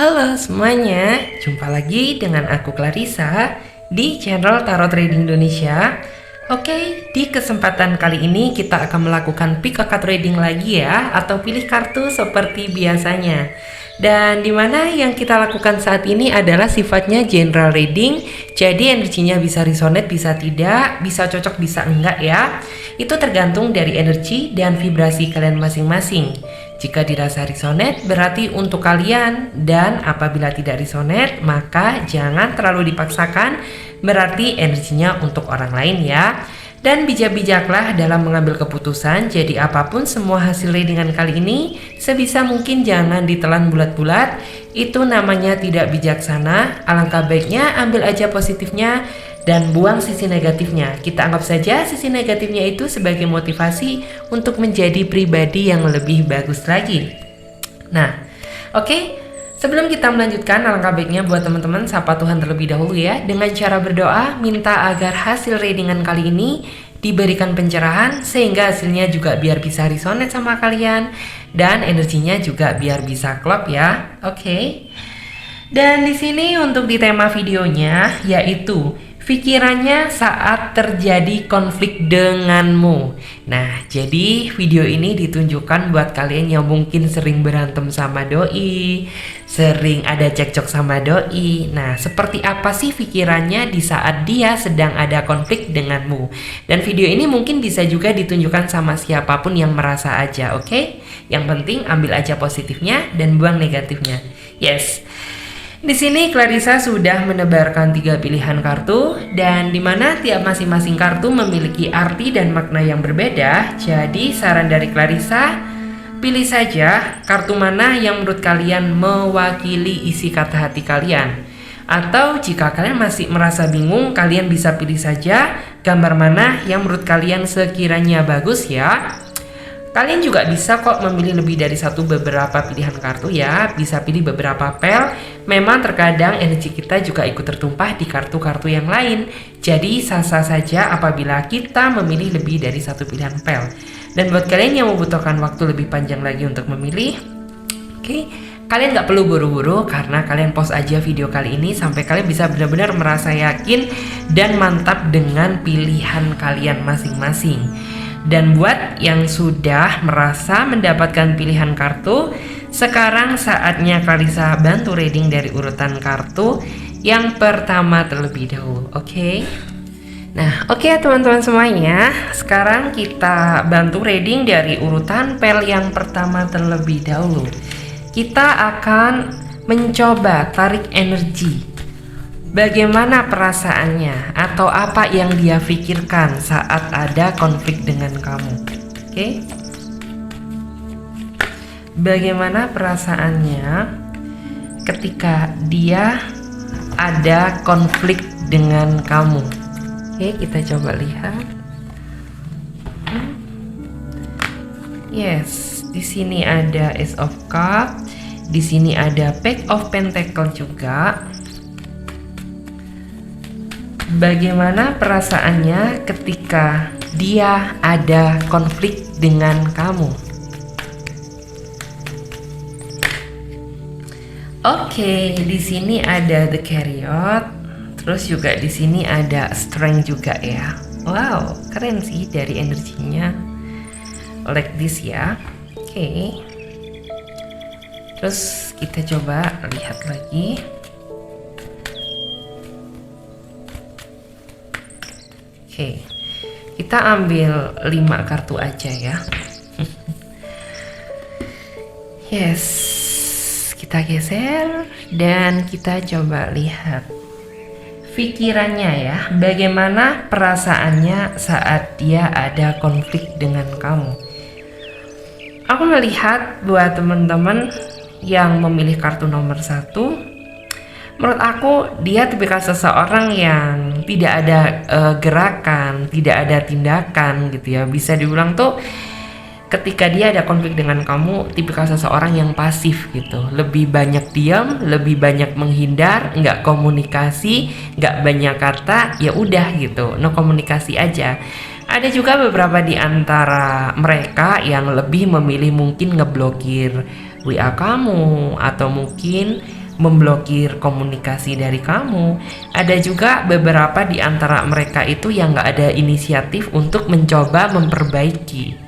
Halo semuanya, jumpa lagi dengan aku Clarissa di channel Tarot Trading Indonesia. Oke, di kesempatan kali ini kita akan melakukan pick a card reading lagi ya, atau pilih kartu seperti biasanya. Dan dimana yang kita lakukan saat ini adalah sifatnya general reading, jadi energinya bisa resonate, bisa tidak, bisa cocok, bisa enggak ya. Itu tergantung dari energi dan vibrasi kalian masing-masing. Jika dirasa resonate berarti untuk kalian, dan apabila tidak resonate maka jangan terlalu dipaksakan, berarti energinya untuk orang lain ya. Dan bijak-bijaklah dalam mengambil keputusan, jadi apapun semua hasil readingan kali ini sebisa mungkin jangan ditelan bulat-bulat, itu namanya tidak bijaksana. Alangkah baiknya ambil aja positifnya dan buang sisi negatifnya. Kita anggap saja sisi negatifnya itu sebagai motivasi untuk menjadi pribadi yang lebih bagus lagi. Nah, oke. Sebelum kita melanjutkan, alangkah baiknya buat teman-teman sapa Tuhan terlebih dahulu ya, dengan cara berdoa minta agar hasil readingan kali ini diberikan pencerahan sehingga hasilnya juga biar bisa resonate sama kalian dan energinya juga biar bisa klop ya. Oke. Dan di sini untuk di tema videonya yaitu pikirannya saat terjadi konflik denganmu. Nah, jadi video ini ditunjukkan buat kalian yang mungkin sering berantem sama doi, sering ada cekcok sama doi. Nah, seperti apa sih pikirannya di saat dia sedang ada konflik denganmu? Dan video ini mungkin bisa juga ditunjukkan sama siapapun yang merasa aja, oke? Yang penting ambil aja positifnya dan buang negatifnya. Yes. Di sini Clarissa sudah menebarkan 3 pilihan kartu dan dimana tiap masing-masing kartu memiliki arti dan makna yang berbeda. Jadi saran dari Clarissa, pilih saja kartu mana yang menurut kalian mewakili isi kata hati kalian. Atau jika kalian masih merasa bingung, kalian bisa pilih saja gambar mana yang menurut kalian sekiranya bagus ya. Kalian juga bisa kok memilih lebih dari satu beberapa pilihan kartu ya. Bisa pilih beberapa pel. Memang terkadang energi kita juga ikut tertumpah di kartu-kartu yang lain. Jadi sah-sah saja apabila kita memilih lebih dari satu pilihan pel. Dan buat kalian yang membutuhkan waktu lebih panjang lagi untuk memilih, oke, kalian nggak perlu buru-buru karena kalian pause aja video kali ini sampai kalian bisa benar-benar merasa yakin dan mantap dengan pilihan kalian masing-masing. Dan buat yang sudah merasa mendapatkan pilihan kartu, sekarang saatnya Clarissa bantu reading dari urutan kartu yang pertama terlebih dahulu, oke? Nah, oke teman-teman semuanya, sekarang kita bantu reading dari urutan pel yang pertama terlebih dahulu. Kita akan mencoba tarik energi. Bagaimana perasaannya atau apa yang dia pikirkan saat ada konflik dengan kamu? Oke? Bagaimana perasaannya ketika dia ada konflik dengan kamu? Oke, kita coba lihat. Yes, di sini ada Ace of Cups, di sini ada Page of Pentacle juga. Bagaimana perasaannya ketika dia ada konflik dengan kamu? Oke, di sini ada The Chariot, terus juga di sini ada Strength juga ya. Wow, keren sih dari energinya. Like this ya. Oke. Terus kita coba lihat lagi. Oke, kita ambil 5 kartu aja ya. Yes, kita geser dan kita coba lihat pikirannya ya. Bagaimana perasaannya saat dia ada konflik dengan kamu? Aku melihat buat teman-teman yang memilih kartu nomor 1, menurut aku dia tipikal seseorang yang tidak ada gerakan, tidak ada tindakan gitu ya. Bisa diulang tuh ketika dia ada konflik dengan kamu, tipikal seseorang yang pasif gitu. Lebih banyak diam, lebih banyak menghindar, nggak komunikasi, nggak banyak kata, ya udah gitu, no komunikasi aja. Ada juga beberapa di antara mereka yang lebih memilih mungkin ngeblokir WA kamu atau mungkin memblokir komunikasi dari kamu. Ada juga beberapa di antara mereka itu yang nggak ada inisiatif untuk mencoba memperbaiki.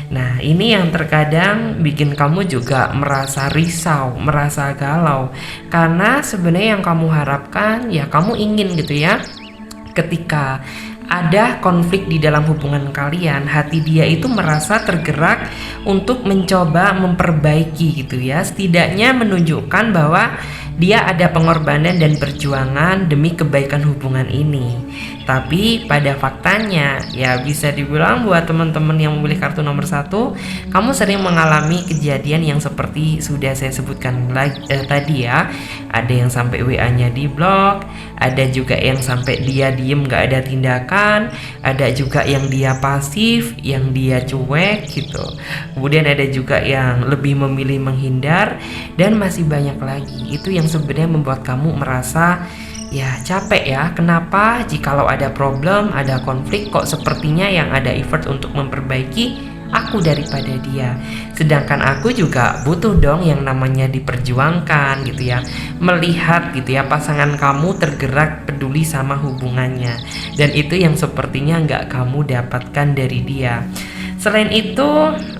Nah, ini yang terkadang bikin kamu juga merasa risau, merasa galau. Karena sebenarnya yang kamu harapkan, ya kamu ingin gitu ya, ketika ada konflik di dalam hubungan kalian, hati dia itu merasa tergerak untuk mencoba memperbaiki gitu ya. Setidaknya menunjukkan bahwa dia ada pengorbanan dan perjuangan demi kebaikan hubungan ini. Tapi pada faktanya ya bisa dibilang buat teman-teman yang memilih kartu nomor 1, kamu sering mengalami kejadian yang seperti sudah saya sebutkan tadi ya. Ada yang sampai WA-nya di blok, ada juga yang sampai dia diem gak ada tindakan, ada juga yang dia pasif, yang dia cuek gitu. Kemudian ada juga yang lebih memilih menghindar, dan masih banyak lagi. Itu yang sebenarnya membuat kamu merasa ya capek ya. Kenapa jikalau ada problem, ada konflik, kok sepertinya yang ada effort untuk memperbaiki aku daripada dia. Sedangkan aku juga butuh dong yang namanya diperjuangkan gitu ya. Melihat gitu ya pasangan kamu tergerak peduli sama hubungannya. Dan itu yang sepertinya nggak kamu dapatkan dari dia. Selain itu,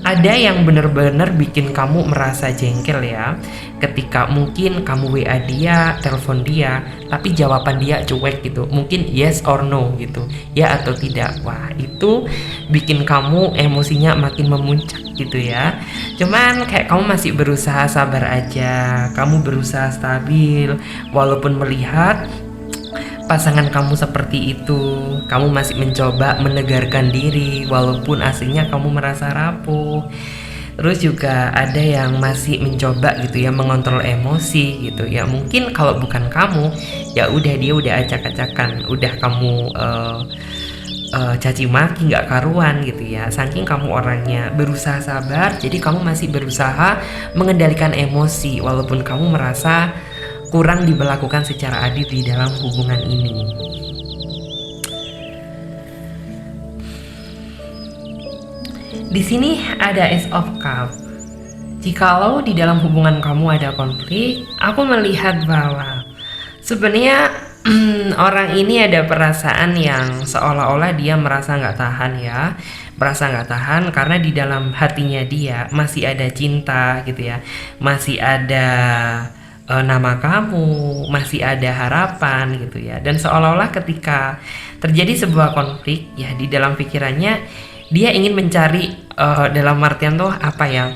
ada yang benar-benar bikin kamu merasa jengkel ya. Ketika mungkin kamu WA dia, telepon dia, tapi jawaban dia cuek gitu. Mungkin yes or no gitu, ya atau tidak. Wah, itu bikin kamu emosinya makin memuncak gitu ya. Cuman kayak kamu masih berusaha sabar aja, kamu berusaha stabil, walaupun melihat pasangan kamu seperti itu, kamu masih mencoba menegarkan diri walaupun aslinya kamu merasa rapuh. Terus juga ada yang masih mencoba gitu ya mengontrol emosi gitu ya. Mungkin kalau bukan kamu, ya udah dia udah acak-acakan, udah kamu caci maki nggak karuan gitu ya. Saking kamu orangnya berusaha sabar, jadi kamu masih berusaha mengendalikan emosi walaupun kamu merasa kurang diberlakukan secara adil di dalam hubungan ini. Di sini ada Ace of Cups. Jikalau di dalam hubungan kamu ada konflik, aku melihat bahwa sebenarnya orang ini ada perasaan yang seolah-olah dia merasa nggak tahan ya. Merasa nggak tahan karena di dalam hatinya dia masih ada cinta gitu ya. Masih ada nama kamu, masih ada harapan gitu ya. Dan seolah-olah ketika terjadi sebuah konflik ya, di dalam pikirannya dia ingin mencari dalam artian tuh apa ya,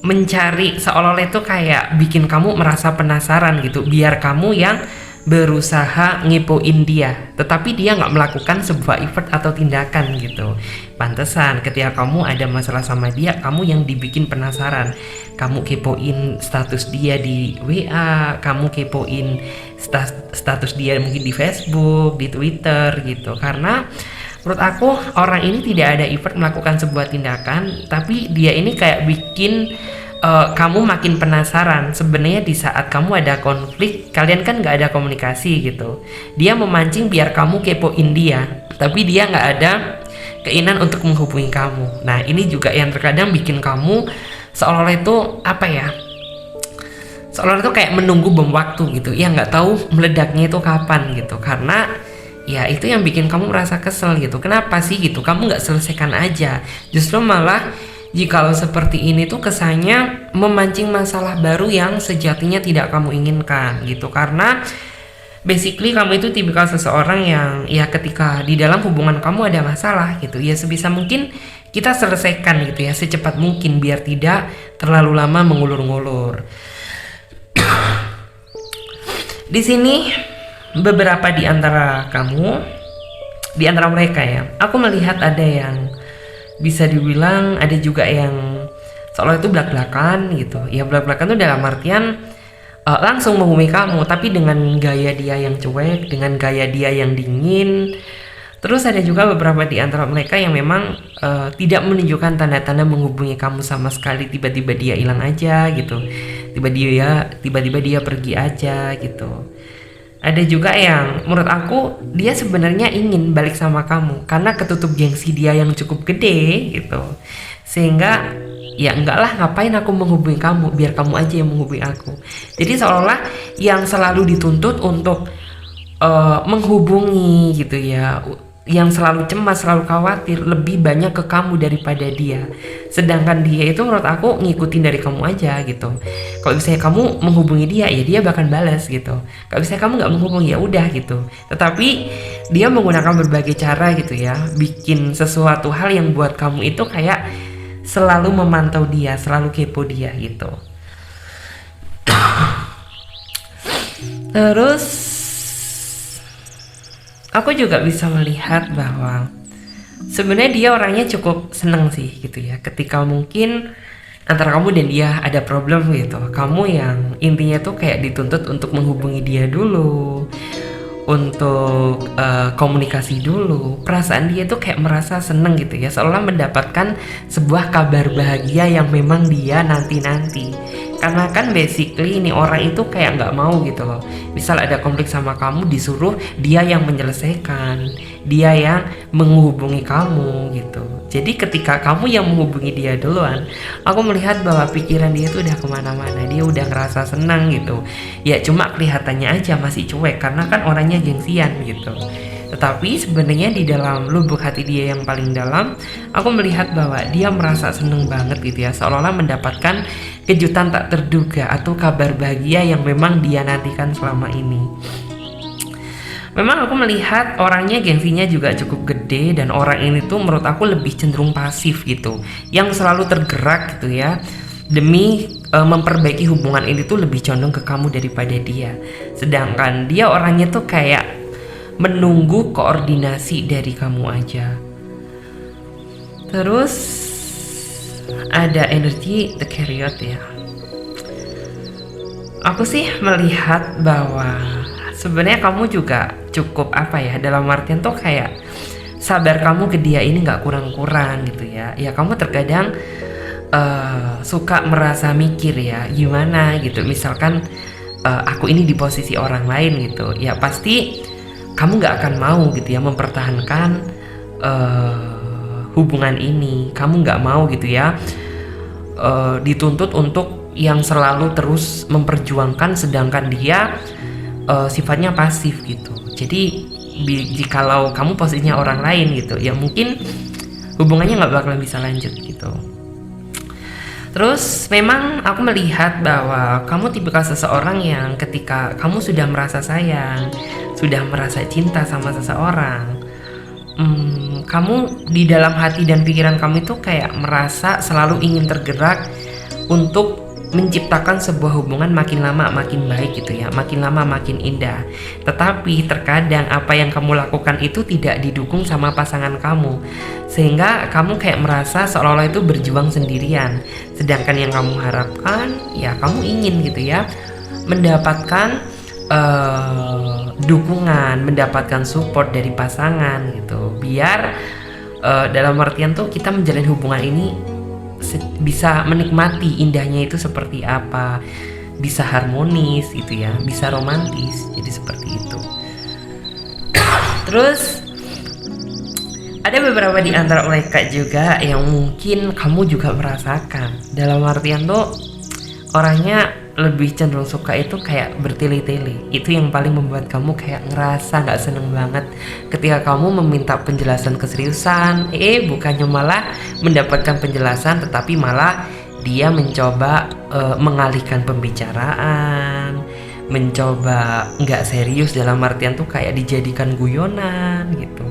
mencari seolah-olah itu kayak bikin kamu merasa penasaran gitu, biar kamu yang berusaha ngepoin dia, tetapi dia nggak melakukan sebuah effort atau tindakan gitu. Pantesan ketika kamu ada masalah sama dia, kamu yang dibikin penasaran. Kamu kepoin status dia di WA, kamu kepoin status dia mungkin di Facebook, di Twitter gitu. Karena menurut aku orang ini tidak ada effort melakukan sebuah tindakan, tapi dia ini kayak bikin kamu makin penasaran. Sebenarnya di saat kamu ada konflik, kalian kan nggak ada komunikasi gitu. Dia memancing biar kamu kepoin dia, tapi dia nggak ada keinginan untuk menghubungi kamu. Nah, ini juga yang terkadang bikin kamu seolah-olah itu apa ya? Seolah-olah itu kayak menunggu bom waktu gitu. Ya nggak tahu meledaknya itu kapan gitu. Karena ya itu yang bikin kamu merasa kesel gitu. Kenapa sih gitu? Kamu nggak selesaikan aja. Justru malah jikalau seperti ini tuh kesannya memancing masalah baru yang sejatinya tidak kamu inginkan gitu. Karena basically kamu itu tipikal seseorang yang ya ketika di dalam hubungan kamu ada masalah gitu, ya sebisa mungkin kita selesaikan gitu ya secepat mungkin biar tidak terlalu lama mengulur-ngulur. Di sini beberapa di antara kamu, di antara mereka ya, aku melihat ada yang bisa dibilang ada juga yang seolah itu belak-belakan gitu. Ya belak-belakan itu dalam artian langsung menghubungi kamu, tapi dengan gaya dia yang cuek, dengan gaya dia yang dingin. Terus ada juga beberapa di antara mereka yang memang tidak menunjukkan tanda-tanda menghubungi kamu sama sekali. Tiba-tiba dia hilang aja gitu, tiba-tiba dia pergi aja gitu. Ada juga yang menurut aku dia sebenarnya ingin balik sama kamu karena ketutup gengsi dia yang cukup gede gitu, sehingga ya enggak lah, ngapain aku menghubungi kamu, biar kamu aja yang menghubungi aku. Jadi seolah-olah yang selalu dituntut untuk menghubungi gitu ya, yang selalu cemas, selalu khawatir, lebih banyak ke kamu daripada dia. Sedangkan dia itu menurut aku ngikutin dari kamu aja gitu. Kalau misalnya kamu menghubungi dia, ya dia bakal balas gitu. Kalau misalnya kamu nggak menghubungi, ya udah gitu. Tetapi dia menggunakan berbagai cara gitu ya, bikin sesuatu hal yang buat kamu itu kayak selalu memantau dia, selalu kepo dia gitu. Terus aku juga bisa melihat bahwa sebenarnya dia orangnya cukup seneng sih gitu ya, ketika mungkin antara kamu dan dia ada problem gitu, kamu yang intinya tuh kayak dituntut untuk menghubungi dia dulu, untuk komunikasi dulu. Perasaan dia tuh kayak merasa seneng gitu ya, seolah mendapatkan sebuah kabar bahagia yang memang dia nanti-nanti. Karena kan basically ini orang itu kayak nggak mau gitu loh, misal ada konflik sama kamu, disuruh dia yang menyelesaikan, dia yang menghubungi kamu gitu. Jadi ketika kamu yang menghubungi dia duluan, aku melihat bahwa pikiran dia tuh udah kemana-mana, dia udah ngerasa senang gitu. Ya cuma kelihatannya aja masih cuek karena kan orangnya gengsian gitu. Tetapi sebenarnya di dalam lubuk hati dia yang paling dalam, aku melihat bahwa dia merasa seneng banget gitu ya, seolah-olah mendapatkan kejutan tak terduga atau kabar bahagia yang memang dia nantikan selama ini. Memang aku melihat orangnya gengsinya juga cukup gede, dan orang ini tuh menurut aku lebih cenderung pasif gitu, yang selalu tergerak gitu ya demi memperbaiki hubungan ini tuh lebih condong ke kamu daripada dia. Sedangkan dia orangnya tuh kayak menunggu koordinasi dari kamu aja. Terus ada energi the chariot ya. Aku sih melihat bahwa sebenarnya kamu juga cukup apa ya, dalam artian tuh kayak sabar kamu ke dia ini nggak kurang-kurang gitu ya. Ya kamu terkadang suka merasa mikir ya, gimana gitu, misalkan aku ini di posisi orang lain gitu, ya pasti kamu nggak akan mau gitu ya mempertahankan hubungan ini. Kamu nggak mau gitu ya dituntut untuk yang selalu terus memperjuangkan, sedangkan dia sifatnya pasif gitu. Jadi jikalau kamu posisinya orang lain gitu, ya mungkin hubungannya nggak bakalan bisa lanjut gitu. Terus memang aku melihat bahwa kamu tipikal seseorang yang ketika kamu sudah merasa sayang, sudah merasa cinta sama seseorang, kamu di dalam hati dan pikiran kamu itu kayak merasa selalu ingin tergerak untuk menciptakan sebuah hubungan makin lama makin baik gitu ya, makin lama makin indah. Tetapi terkadang apa yang kamu lakukan itu tidak didukung sama pasangan kamu, sehingga kamu kayak merasa seolah-olah itu berjuang sendirian. Sedangkan yang kamu harapkan ya, kamu ingin gitu ya mendapatkan dukungan, mendapatkan support dari pasangan gitu, biar dalam artian tuh kita menjalin hubungan ini bisa menikmati indahnya itu seperti apa, bisa harmonis gitu ya, bisa romantis, jadi seperti itu. Terus ada beberapa di antara mereka juga yang mungkin kamu juga merasakan, dalam artian tuh orangnya lebih cenderung suka itu kayak bertele-tele. Itu yang paling membuat kamu kayak ngerasa gak seneng banget ketika kamu meminta penjelasan keseriusan, bukannya malah mendapatkan penjelasan, tetapi malah dia mencoba mengalihkan pembicaraan, mencoba nggak serius, dalam artian tuh kayak dijadikan guyonan gitu.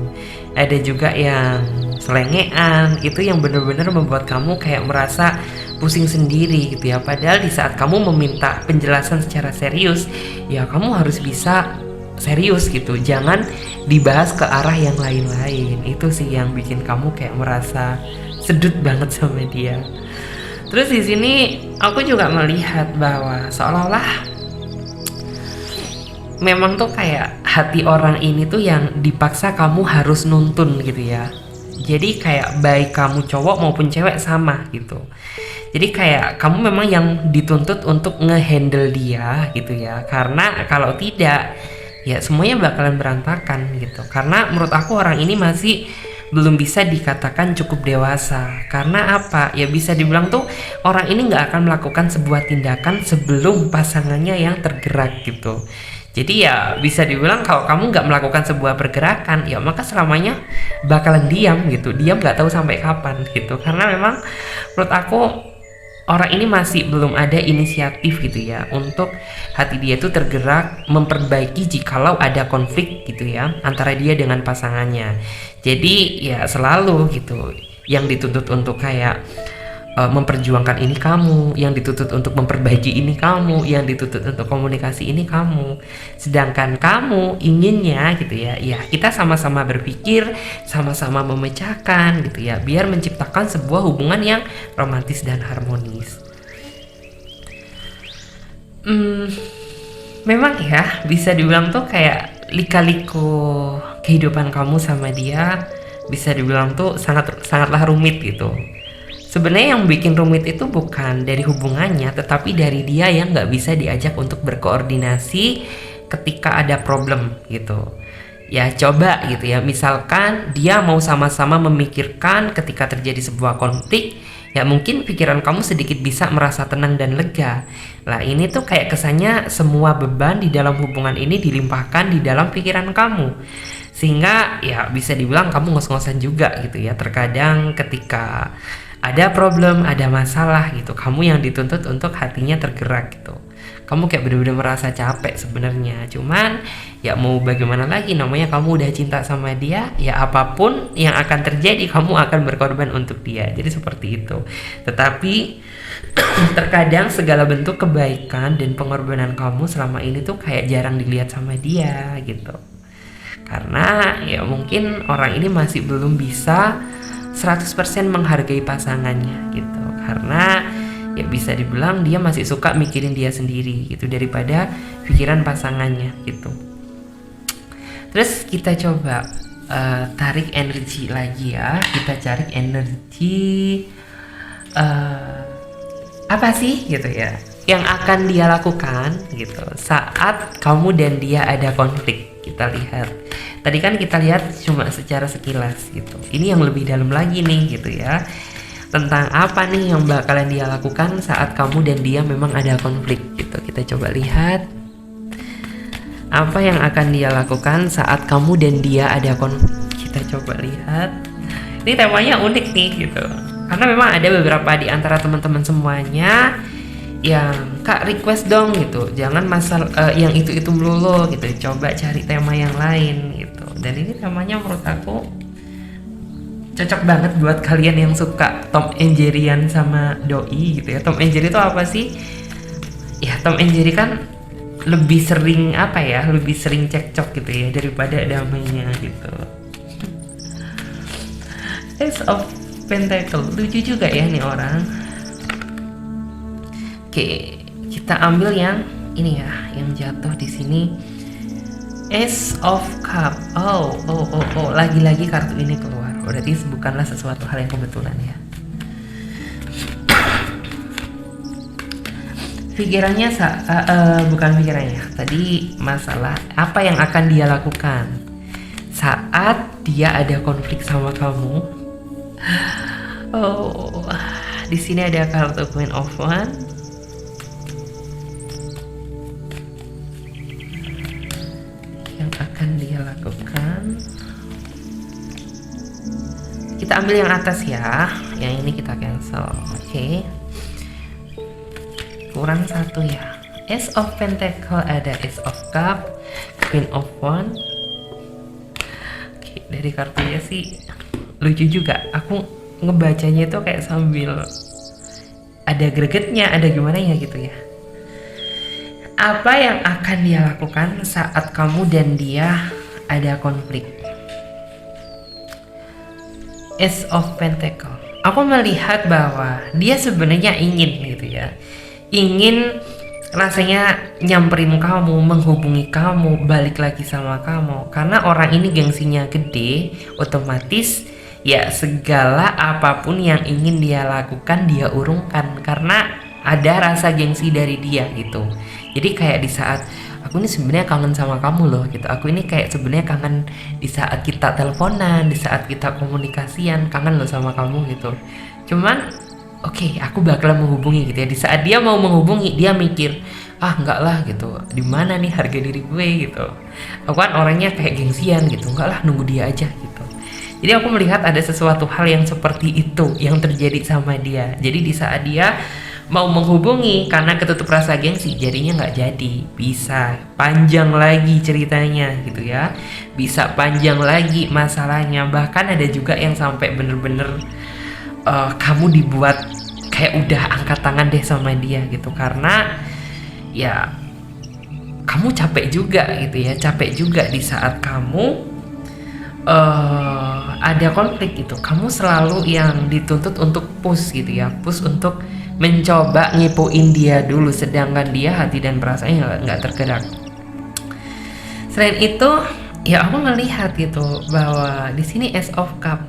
Ada juga yang selengean, itu yang bener-bener membuat kamu kayak merasa pusing sendiri gitu ya. Padahal di saat kamu meminta penjelasan secara serius, ya kamu harus bisa serius gitu, jangan dibahas ke arah yang lain-lain. Itu sih yang bikin kamu kayak merasa sedut banget sama dia. Terus di sini aku juga melihat bahwa seolah-olah memang tuh kayak hati orang ini tuh yang dipaksa kamu harus nuntun gitu ya. Jadi kayak baik kamu cowok maupun cewek sama gitu. Jadi kayak kamu memang yang dituntut untuk ngehandle dia gitu ya. Karena kalau tidak, ya semuanya bakalan berantakan gitu. Karena menurut aku orang ini masih belum bisa dikatakan cukup dewasa. Karena apa? Ya bisa dibilang tuh orang ini nggak akan melakukan sebuah tindakan sebelum pasangannya yang tergerak gitu. Jadi ya bisa dibilang kalau kamu nggak melakukan sebuah pergerakan, ya maka selamanya bakalan diam gitu. Diam nggak tahu sampai kapan gitu. Karena memang menurut aku orang ini masih belum ada inisiatif gitu ya untuk hati dia itu tergerak memperbaiki jikalau ada konflik gitu ya antara dia dengan pasangannya. Jadi ya selalu gitu yang dituntut untuk kayak memperjuangkan ini kamu, yang dituntut untuk memperbaiki ini kamu, yang dituntut untuk komunikasi ini kamu. Sedangkan kamu inginnya gitu ya, ya kita sama-sama berpikir, sama-sama memecahkan gitu ya, biar menciptakan sebuah hubungan yang romantis dan harmonis. Memang ya bisa dibilang tuh kayak lika-liku kehidupan kamu sama dia bisa dibilang tuh sangatlah rumit gitu. Sebenarnya yang bikin rumit itu bukan dari hubungannya, tetapi dari dia yang nggak bisa diajak untuk berkoordinasi ketika ada problem gitu. Ya coba gitu ya, misalkan dia mau sama-sama memikirkan ketika terjadi sebuah konflik, ya mungkin pikiran kamu sedikit bisa merasa tenang dan lega. Lah ini tuh kayak kesannya semua beban di dalam hubungan ini dilimpahkan di dalam pikiran kamu. Sehingga ya bisa dibilang kamu ngos-ngosan juga gitu ya. Terkadang ketika ada problem, ada masalah gitu, kamu yang dituntut untuk hatinya tergerak gitu. Kamu kayak bener-bener merasa capek sebenarnya. Cuman ya mau bagaimana lagi, namanya kamu udah cinta sama dia, ya apapun yang akan terjadi kamu akan berkorban untuk dia. Jadi seperti itu. Tetapi terkadang segala bentuk kebaikan dan pengorbanan kamu selama ini tuh kayak jarang dilihat sama dia gitu. Karena ya mungkin orang ini masih belum bisa 100% menghargai pasangannya gitu. Karena ya bisa dibilang dia masih suka mikirin dia sendiri gitu daripada pikiran pasangannya gitu. Terus kita coba tarik energi lagi ya. Kita cari energi apa sih gitu ya yang akan dia lakukan gitu saat kamu dan dia ada konflik. Kita lihat tadi kan kita lihat cuma secara sekilas gitu, ini yang lebih dalam lagi nih gitu ya, tentang apa nih yang bakalan dia lakukan saat kamu dan dia memang ada konflik gitu. Kita coba lihat apa yang akan dia lakukan saat kamu dan dia ada konflik. Kita coba lihat, ini temanya unik nih gitu, karena memang ada beberapa di antara teman-teman semuanya yang kak request dong gitu, jangan masalah yang itu melulu gitu, coba cari tema yang lain gitu. Dan ini temanya menurut aku cocok banget buat kalian yang suka Tom and Jerryan sama doi gitu ya. Tom and Jerry itu apa sih ya? Tom and Jerry kan lebih sering apa ya, lebih sering cekcok gitu ya daripada damainya gitu. Ace of Pentacle, lucu juga ya nih orang. Oke, kita ambil yang ini ya, yang jatuh di sini. Ace of Cup. Oh, lagi-lagi kartu ini keluar. Berarti bukanlah sesuatu hal yang kebetulan ya. Pikirannya bukan pikirannya. Tadi masalah apa yang akan dia lakukan saat dia ada konflik sama kamu. Oh, di sini ada kartu Queen of Wands. Dia lakukan, kita ambil yang atas ya, yang ini kita cancel. Oke. Kurang satu ya. Ace of Pentacle, ada Ace of Cup, Queen of Wands. Oke, dari kartunya sih lucu juga, aku ngebacanya itu kayak sambil ada gregetnya, ada gimana ya gitu ya. Apa yang akan dia lakukan saat kamu dan dia ada konflik? Ace of Pentacle. Aku melihat bahwa dia sebenarnya ingin gitu ya, ingin rasanya nyamperin kamu, menghubungi kamu, balik lagi sama kamu. Karena orang ini gengsinya gede, otomatis ya segala apapun yang ingin dia lakukan dia urungkan karena ada rasa gengsi dari dia gitu. Jadi kayak di saat aku ini sebenarnya kangen sama kamu loh gitu, aku ini kayak sebenarnya kangen di saat kita teleponan, di saat kita komunikasian, kangen loh sama kamu gitu. Cuman oke, aku bakal menghubungi gitu ya. Di saat dia mau menghubungi, dia mikir, ah enggak lah gitu, di mana nih harga diri gue gitu. Aku kan orangnya kayak gengsian gitu, enggak lah, nunggu dia aja gitu. Jadi aku melihat ada sesuatu hal yang seperti itu yang terjadi sama dia. Jadi di saat dia mau menghubungi karena ketutup rasa gengsi, jadinya nggak jadi. Bisa panjang lagi ceritanya gitu ya, bisa panjang lagi masalahnya. Bahkan ada juga yang sampai bener-bener kamu dibuat kayak udah angkat tangan deh sama dia gitu, karena ya kamu capek juga gitu ya, capek juga di saat kamu ada konflik gitu, kamu selalu yang dituntut untuk push gitu ya, push untuk mencoba ngepoin dia dulu, sedangkan dia hati dan perasaannya nggak tergerak. Selain itu ya aku ngelihat gitu bahwa di sini Ace of Cup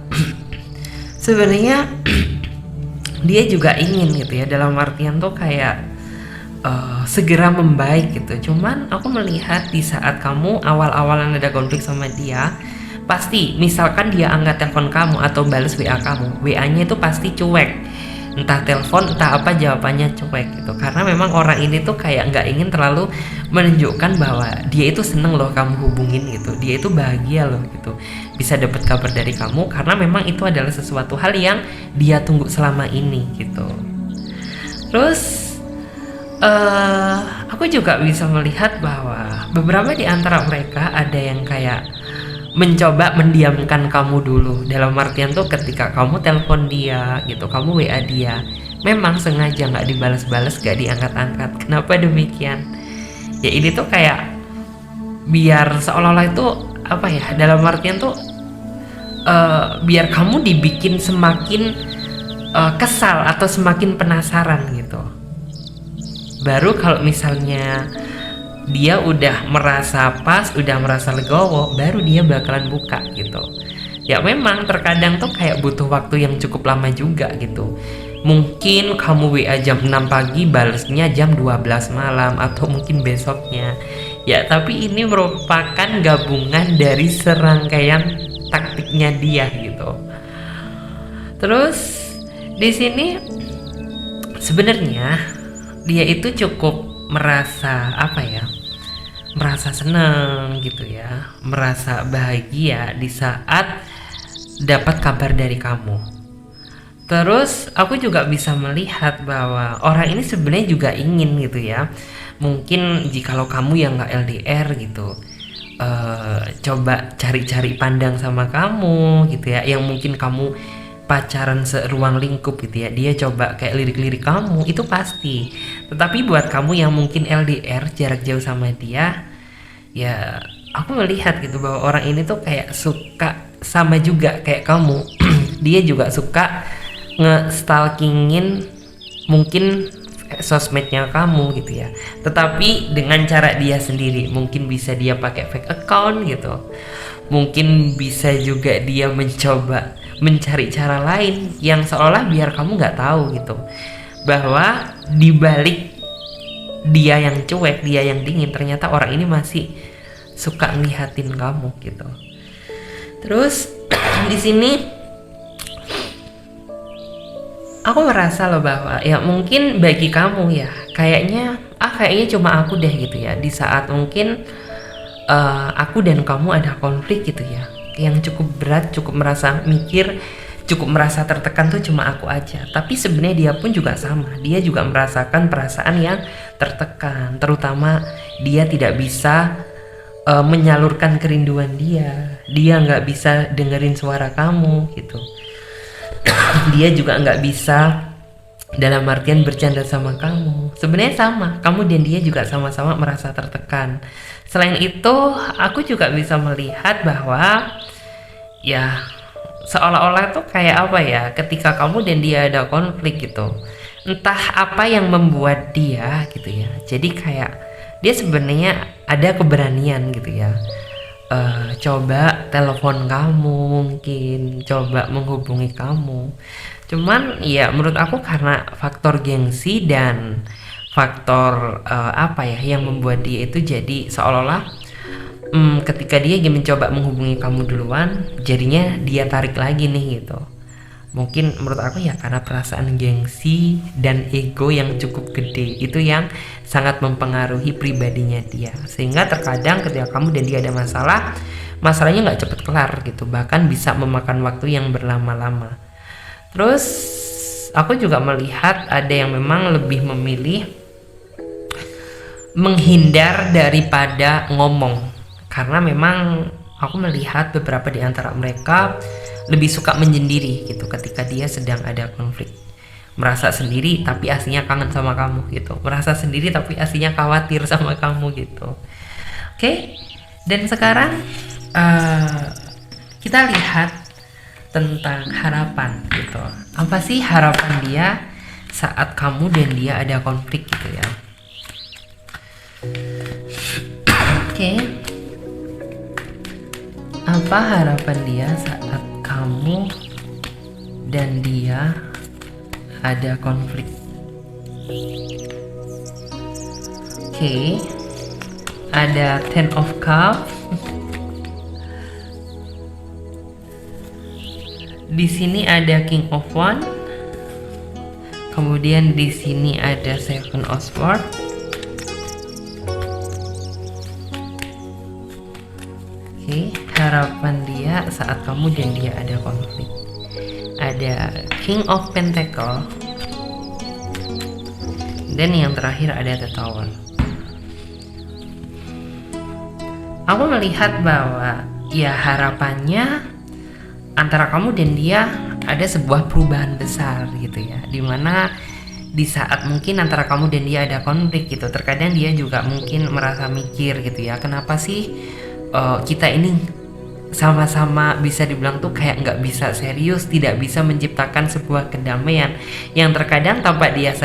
sebenarnya dia juga ingin gitu ya, dalam artian tuh kayak segera membaik gitu. Cuman aku melihat di saat kamu awal-awalan ada konflik sama dia, pasti misalkan dia angkat telepon kamu atau balas WA kamu, WA-nya itu pasti cuek, entah telepon entah apa jawabannya cuek gitu, karena memang orang ini tuh kayak nggak ingin terlalu menunjukkan bahwa dia itu seneng loh kamu hubungin gitu, dia itu bahagia loh gitu bisa dapat kabar dari kamu, karena memang itu adalah sesuatu hal yang dia tunggu selama ini gitu. Terus aku juga bisa melihat bahwa beberapa di antara mereka ada yang kayak mencoba mendiamkan kamu dulu, dalam artian tuh ketika kamu telepon dia gitu, kamu WA dia, memang sengaja nggak dibalas-balas, nggak diangkat-angkat. Kenapa demikian? Ya ini tuh kayak biar seolah-olah itu apa ya, dalam artian tuh biar kamu dibikin semakin kesal atau semakin penasaran gitu. Baru kalau misalnya dia udah merasa pas, udah merasa legowo, baru dia bakalan buka gitu. Ya memang terkadang tuh kayak butuh waktu yang cukup lama juga gitu. Mungkin kamu WA jam 6 pagi, balesnya jam 12 malam, atau mungkin besoknya. Ya tapi ini merupakan gabungan dari serangkaian taktiknya dia gitu. Terus di sini sebenarnya dia itu cukup merasa apa ya, merasa senang gitu ya, merasa bahagia di saat dapat kabar dari kamu. Terus aku juga bisa melihat bahwa orang ini sebenarnya juga ingin gitu ya, mungkin jikalau kamu yang nggak LDR gitu, coba cari-cari pandang sama kamu gitu ya, yang mungkin kamu pacaran seruang lingkup gitu ya, dia coba kayak lirik-lirik kamu, itu pasti. Tetapi buat kamu yang mungkin LDR jarak jauh sama dia, ya aku melihat gitu bahwa orang ini tuh kayak suka sama juga kayak kamu. Dia juga suka nge-stalkingin mungkin sosmednya kamu gitu ya, tetapi dengan cara dia sendiri. Mungkin bisa dia pakai fake account gitu, mungkin bisa juga dia mencoba mencari cara lain yang seolah biar kamu nggak tahu gitu, bahwa dibalik dia yang cuek, dia yang dingin, ternyata orang ini masih suka ngeliatin kamu gitu. Terus di sini aku merasa loh bahwa ya mungkin bagi kamu ya kayaknya cuma aku deh gitu ya, di saat mungkin aku dan kamu ada konflik gitu ya, yang cukup berat, cukup merasa mikir, cukup merasa tertekan tuh cuma aku aja. Tapi sebenarnya dia pun juga sama, dia juga merasakan perasaan yang tertekan, terutama dia tidak bisa menyalurkan kerinduan dia nggak bisa dengerin suara kamu gitu. Dia juga nggak bisa dalam artian bercanda sama kamu. Sebenarnya sama, kamu dan dia juga sama-sama merasa tertekan. Selain itu aku juga bisa melihat bahwa ya seolah-olah tuh kayak apa ya, ketika kamu dan dia ada konflik gitu, entah apa yang membuat dia gitu ya, jadi kayak dia sebenarnya ada keberanian gitu ya, coba telepon kamu, mungkin coba menghubungi kamu. Cuman ya menurut aku karena faktor gengsi dan faktor apa ya yang membuat dia itu jadi seolah-olah ketika dia ingin mencoba menghubungi kamu duluan, jadinya dia tarik lagi nih gitu. Mungkin menurut aku ya karena perasaan gengsi dan ego yang cukup gede itu yang sangat mempengaruhi pribadinya dia, sehingga terkadang ketika kamu dan dia ada masalah, masalahnya nggak cepet kelar gitu, bahkan bisa memakan waktu yang berlama-lama. Terus aku juga melihat ada yang memang lebih memilih menghindar daripada ngomong, karena memang aku melihat beberapa di antara mereka lebih suka menyendiri gitu ketika dia sedang ada konflik, merasa sendiri tapi aslinya kangen sama kamu gitu, merasa sendiri tapi aslinya khawatir sama kamu gitu. Oke, dan sekarang kita lihat tentang harapan gitu. Apa sih harapan dia saat kamu dan dia ada konflik gitu ya? Oke. Apa harapan dia saat kamu dan dia ada konflik? Oke. Ada Ten of Cups. Di sini ada King of Wands. Kemudian di sini ada Seven of Swords. Oke, harapan dia saat kamu dan dia ada konflik. Ada King of Pentacle. Dan yang terakhir ada The Tower. Aku melihat bahwa ya harapannya antara kamu dan dia ada sebuah perubahan besar gitu ya, dimana di saat mungkin antara kamu dan dia ada konflik gitu, terkadang dia juga mungkin merasa mikir gitu ya, kenapa sih kita ini sama-sama bisa dibilang tuh kayak nggak bisa serius, tidak bisa menciptakan sebuah kedamaian yang terkadang tanpa dia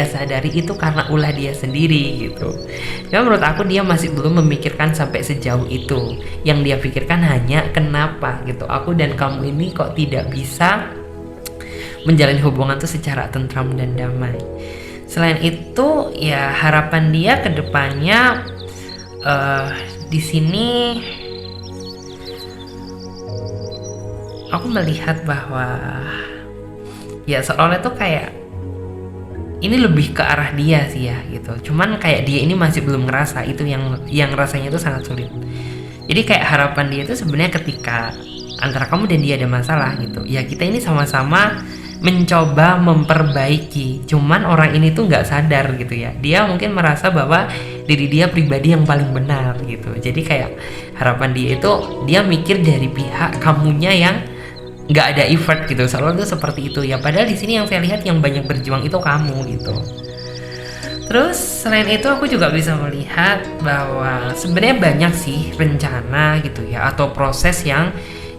sadari itu karena ulah dia sendiri gitu. Cuma menurut aku dia masih belum memikirkan sampai sejauh itu. Yang dia pikirkan hanya kenapa gitu, aku dan kamu ini kok tidak bisa menjalin hubungan tuh secara tentram dan damai. Selain itu ya harapan dia ke depannya di sini aku melihat bahwa ya seolah itu kayak ini lebih ke arah dia sih ya gitu. Cuman kayak dia ini masih belum ngerasa itu, yang rasanya itu sangat sulit. Jadi kayak harapan dia itu sebenarnya ketika antara kamu dan dia ada masalah gitu, ya kita ini sama-sama mencoba memperbaiki, cuman orang ini tuh nggak sadar gitu ya, dia mungkin merasa bahwa diri dia pribadi yang paling benar gitu. Jadi kayak harapan dia itu dia mikir dari pihak kamunya yang nggak ada effort gitu, selalu tuh seperti itu ya, padahal di sini yang saya lihat yang banyak berjuang itu kamu gitu. Terus selain itu aku juga bisa melihat bahwa sebenarnya banyak sih rencana gitu ya, atau proses yang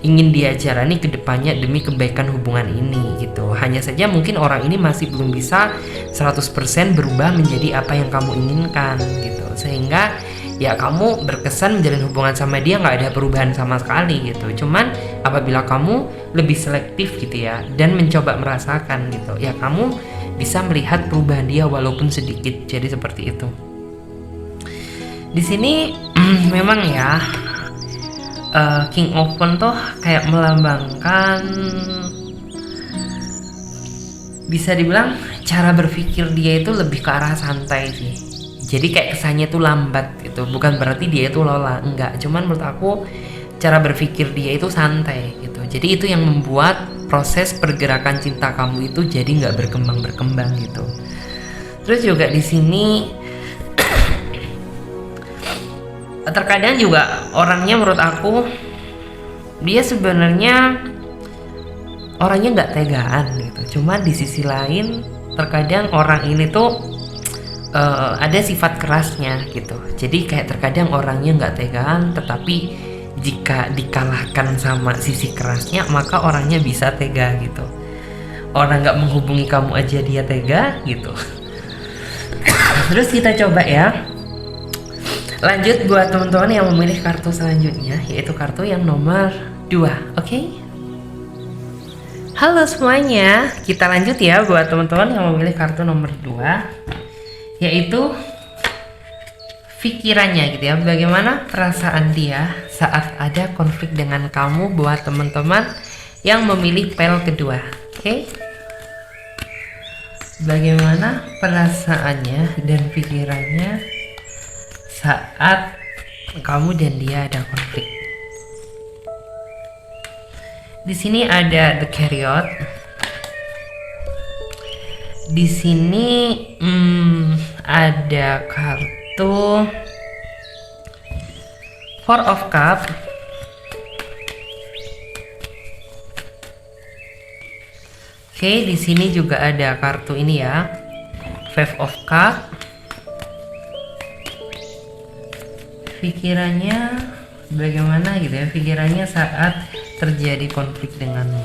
ingin dia jalani ke depannya demi kebaikan hubungan ini gitu. Hanya saja mungkin orang ini masih belum bisa 100% berubah menjadi apa yang kamu inginkan gitu, sehingga ya kamu berkesan menjalin hubungan sama dia nggak ada perubahan sama sekali gitu. Cuman apabila kamu lebih selektif gitu ya dan mencoba merasakan gitu, ya kamu bisa melihat perubahan dia walaupun sedikit. Jadi seperti itu. Di sini memang ya King of Wands tuh kayak melambangkan, bisa dibilang cara berpikir dia itu lebih ke arah santai sih. Jadi kayak kesannya tuh lambat gitu, bukan berarti dia itu lola, enggak. Cuman menurut aku cara berpikir dia itu santai gitu. Jadi itu yang membuat proses pergerakan cinta kamu itu jadi nggak berkembang gitu. Terus juga di sini terkadang juga orangnya menurut aku dia sebenarnya orangnya nggak tegaan gitu. Cuman di sisi lain terkadang orang ini tuh ada sifat kerasnya gitu. Jadi kayak terkadang orangnya nggak tegaan, tetapi jika dikalahkan sama sisi kerasnya maka orangnya bisa tega gitu. Orang nggak menghubungi kamu aja dia tega gitu. Terus kita coba ya, lanjut buat teman-teman yang memilih kartu selanjutnya, yaitu kartu yang nomor 2. Oke? Halo semuanya, kita lanjut ya buat teman-teman yang memilih kartu nomor 2. yaitu pikirannya gitu ya, bagaimana perasaan dia saat ada konflik dengan kamu buat teman-teman yang memilih pel kedua. Oke, bagaimana perasaannya dan pikirannya saat kamu dan dia ada konflik. Di sini ada the chariot. Di sini ada kartu Four of Cup. Oke, di sini juga ada kartu ini ya, Five of Cup. Pikirannya bagaimana gitu ya, pikirannya saat terjadi konflik denganmu.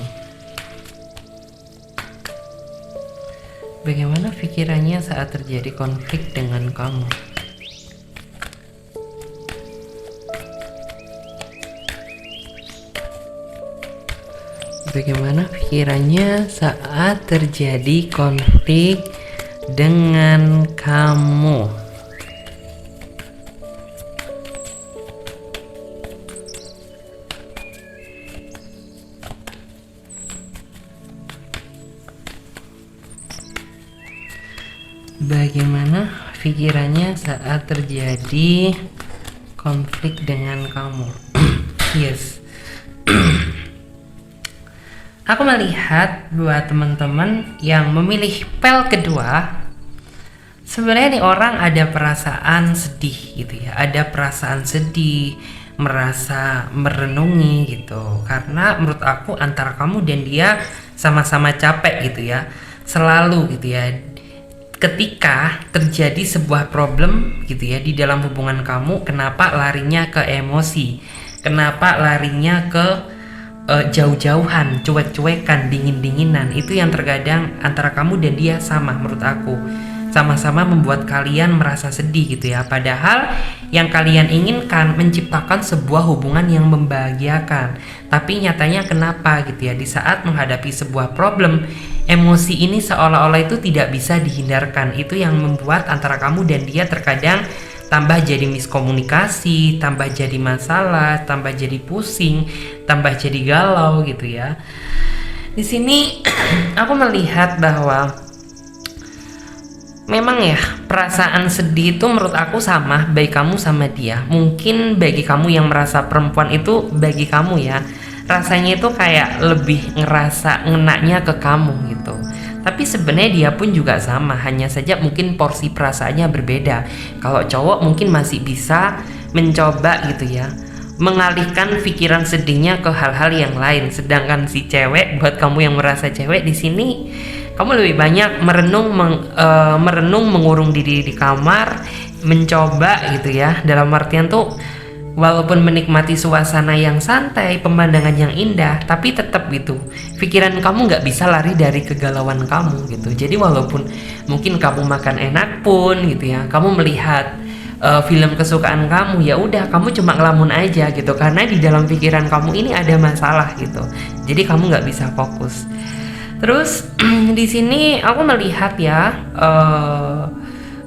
Bagaimana pikirannya saat terjadi konflik dengan kamu? Bagaimana pikirannya saat terjadi konflik dengan kamu? Bagaimana pikirannya saat terjadi konflik dengan kamu? Yes. Aku melihat buat teman-teman yang memilih pel kedua, sebenarnya nih orang ada perasaan sedih gitu ya, ada perasaan sedih, merasa merenungi gitu, karena menurut aku antara kamu dan dia sama-sama capek gitu ya, selalu gitu ya. Ketika terjadi sebuah problem gitu ya di dalam hubungan kamu, kenapa larinya ke emosi, kenapa larinya ke jauh-jauhan, cuek-cuekan, dingin-dinginan. Itu yang terkadang antara kamu dan dia sama, menurut aku sama-sama membuat kalian merasa sedih gitu ya, padahal yang kalian inginkan menciptakan sebuah hubungan yang membahagiakan. Tapi nyatanya kenapa gitu ya, di saat menghadapi sebuah problem, emosi ini seolah-olah itu tidak bisa dihindarkan. Itu yang membuat antara kamu dan dia terkadang tambah jadi miskomunikasi, tambah jadi masalah, tambah jadi pusing, tambah jadi galau gitu ya. Di sini aku melihat bahwa memang ya perasaan sedih itu menurut aku sama baik kamu sama dia. Mungkin bagi kamu yang merasa perempuan itu, bagi kamu ya rasanya itu kayak lebih ngerasa ngenaknya ke kamu gitu. Tapi sebenarnya dia pun juga sama, hanya saja mungkin porsi perasaannya berbeda. Kalau cowok mungkin masih bisa mencoba gitu ya, mengalihkan pikiran sedihnya ke hal-hal yang lain. Sedangkan si cewek, buat kamu yang merasa cewek di sini, kamu lebih banyak merenung, mengurung diri di kamar, mencoba gitu ya. Dalam artian tuh, walaupun menikmati suasana yang santai, pemandangan yang indah, tapi tetap gitu, pikiran kamu nggak bisa lari dari kegalauan kamu gitu. Jadi walaupun mungkin kamu makan enak pun gitu ya, kamu melihat film kesukaan kamu, ya udah kamu cuma ngelamun aja gitu, karena di dalam pikiran kamu ini ada masalah gitu. Jadi kamu nggak bisa fokus. Terus di sini aku melihat ya,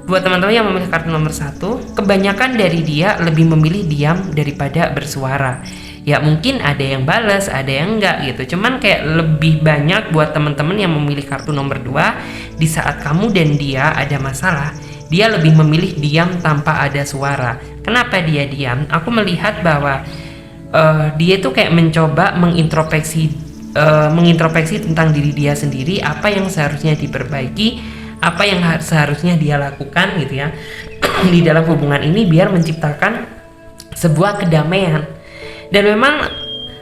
buat teman-teman yang memilih kartu nomor 1, kebanyakan dari dia lebih memilih diam daripada bersuara. Ya mungkin ada yang balas, ada yang enggak gitu. Cuman kayak lebih banyak buat teman-teman yang memilih kartu nomor 2, di saat kamu dan dia ada masalah, dia lebih memilih diam tanpa ada suara. Kenapa dia diam? Aku melihat bahwa dia tuh kayak mencoba mengintrospeksi tentang diri dia sendiri, apa yang seharusnya diperbaiki, apa yang seharusnya dia lakukan gitu ya di dalam hubungan ini biar menciptakan sebuah kedamaian. Dan memang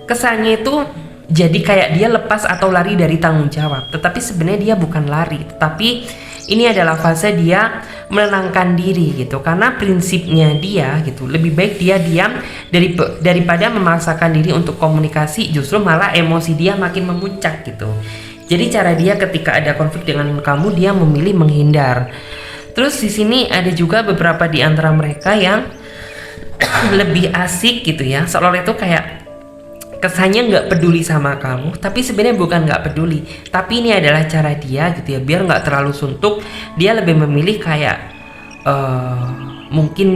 kesannya itu jadi kayak dia lepas atau lari dari tanggung jawab, tetapi sebenarnya dia bukan lari, tetapi ini adalah fase dia menenangkan diri gitu, karena prinsipnya dia gitu, lebih baik dia diam daripada memaksakan diri untuk komunikasi, justru malah emosi dia makin memuncak gitu. Jadi cara dia ketika ada konflik dengan kamu, dia memilih menghindar. Terus di sini ada juga beberapa di antara mereka yang lebih asik gitu ya, seolah-olah itu kayak kesannya nggak peduli sama kamu, tapi sebenarnya bukan nggak peduli, tapi ini adalah cara dia gitu ya, biar nggak terlalu suntuk. Dia lebih memilih kayak eh, mungkin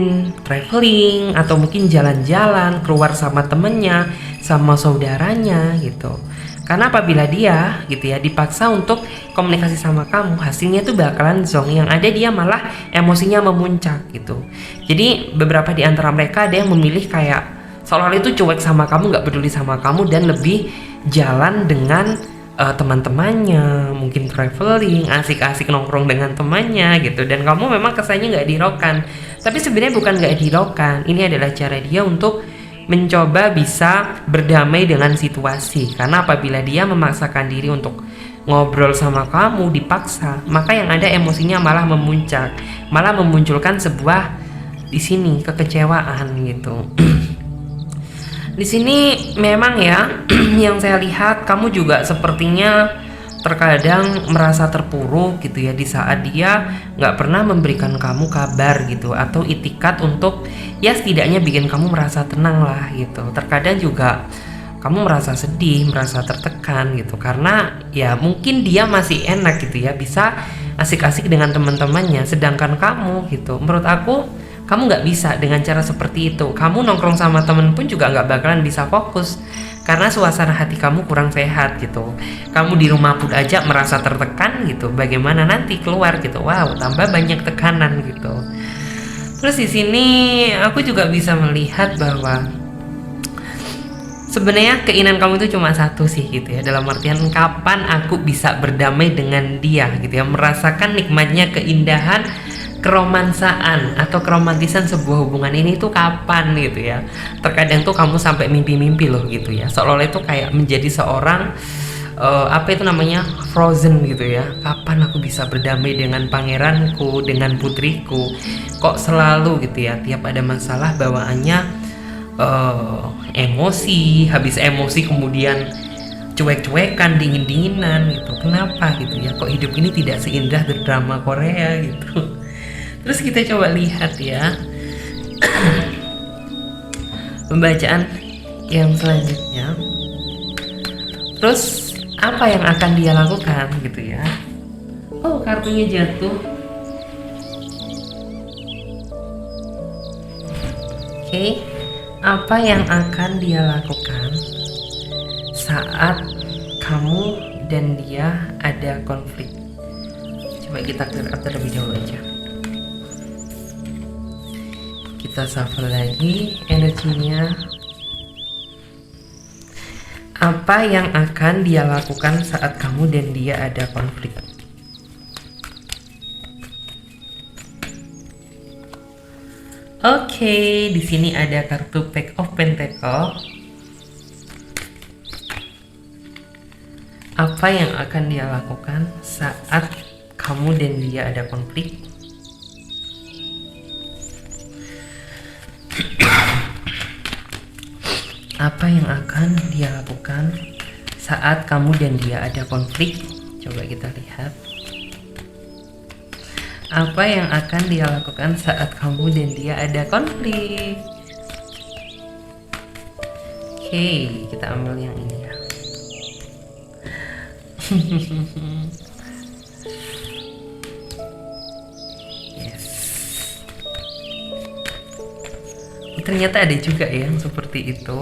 traveling atau mungkin jalan-jalan keluar sama temennya, sama saudaranya gitu. Karena apabila dia gitu ya dipaksa untuk komunikasi sama kamu, hasilnya tuh bakalan zonk, yang ada dia malah emosinya memuncak gitu. Jadi beberapa di antara mereka ada yang memilih kayak seolah-olah itu cuek sama kamu, nggak peduli sama kamu, dan lebih jalan dengan teman-temannya, mungkin traveling, asik-asik nongkrong dengan temannya gitu. Dan kamu memang kesannya nggak dihiraukan, tapi sebenarnya bukan nggak dihiraukan, ini adalah cara dia untuk mencoba bisa berdamai dengan situasi. Karena apabila dia memaksakan diri untuk ngobrol sama kamu dipaksa, maka yang ada emosinya malah memuncak, malah memunculkan sebuah di sini kekecewaan gitu. Di sini memang ya yang saya lihat kamu juga sepertinya terkadang merasa terpuruk gitu ya di saat dia nggak pernah memberikan kamu kabar gitu atau itikat untuk ya setidaknya bikin kamu merasa tenang lah gitu. Terkadang juga kamu merasa sedih, merasa tertekan gitu karena ya mungkin dia masih enak gitu ya bisa asik-asik dengan teman-temannya, sedangkan kamu gitu menurut aku kamu nggak bisa dengan cara seperti itu. Kamu nongkrong sama temen pun juga nggak bakalan bisa fokus karena suasana hati kamu kurang sehat gitu. Kamu di rumah pun aja merasa tertekan gitu, bagaimana nanti keluar gitu? Wow, tambah banyak tekanan gitu. Terus di sini aku juga bisa melihat bahwa sebenarnya keinginan kamu itu cuma satu sih gitu ya, dalam artian kapan aku bisa berdamai dengan dia gitu ya, merasakan nikmatnya keindahan keromansaan atau keromantisan sebuah hubungan ini tuh kapan gitu ya. Terkadang tuh kamu sampai mimpi-mimpi loh gitu ya, seolah-olah itu kayak menjadi seorang apa itu namanya, frozen gitu ya. Kapan aku bisa berdamai dengan pangeranku, dengan putriku? Kok selalu gitu ya tiap ada masalah bawaannya emosi, habis emosi kemudian cuek-cuekan, dingin-dinginan gitu. Kenapa gitu ya, kok hidup ini tidak seindah drama Korea gitu. Terus kita coba lihat ya pembacaan yang selanjutnya. Terus apa yang akan dia lakukan gitu ya. Oh, kartunya jatuh. Oke, apa yang akan dia lakukan saat kamu dan dia ada konflik? Coba kita clear up terlebih dahulu aja. Kita shuffle lagi energinya. Apa yang akan dia lakukan saat kamu dan dia ada konflik? Oke, di sini ada kartu Pack of Pentacle. Apa yang akan dia lakukan saat kamu dan dia ada konflik? Apa yang akan dia lakukan saat kamu dan dia ada konflik? Coba kita lihat. Apa yang akan dia lakukan saat kamu dan dia ada konflik? Oke, kita ambil yang ini ya. Yes. Ternyata ada juga yang seperti itu.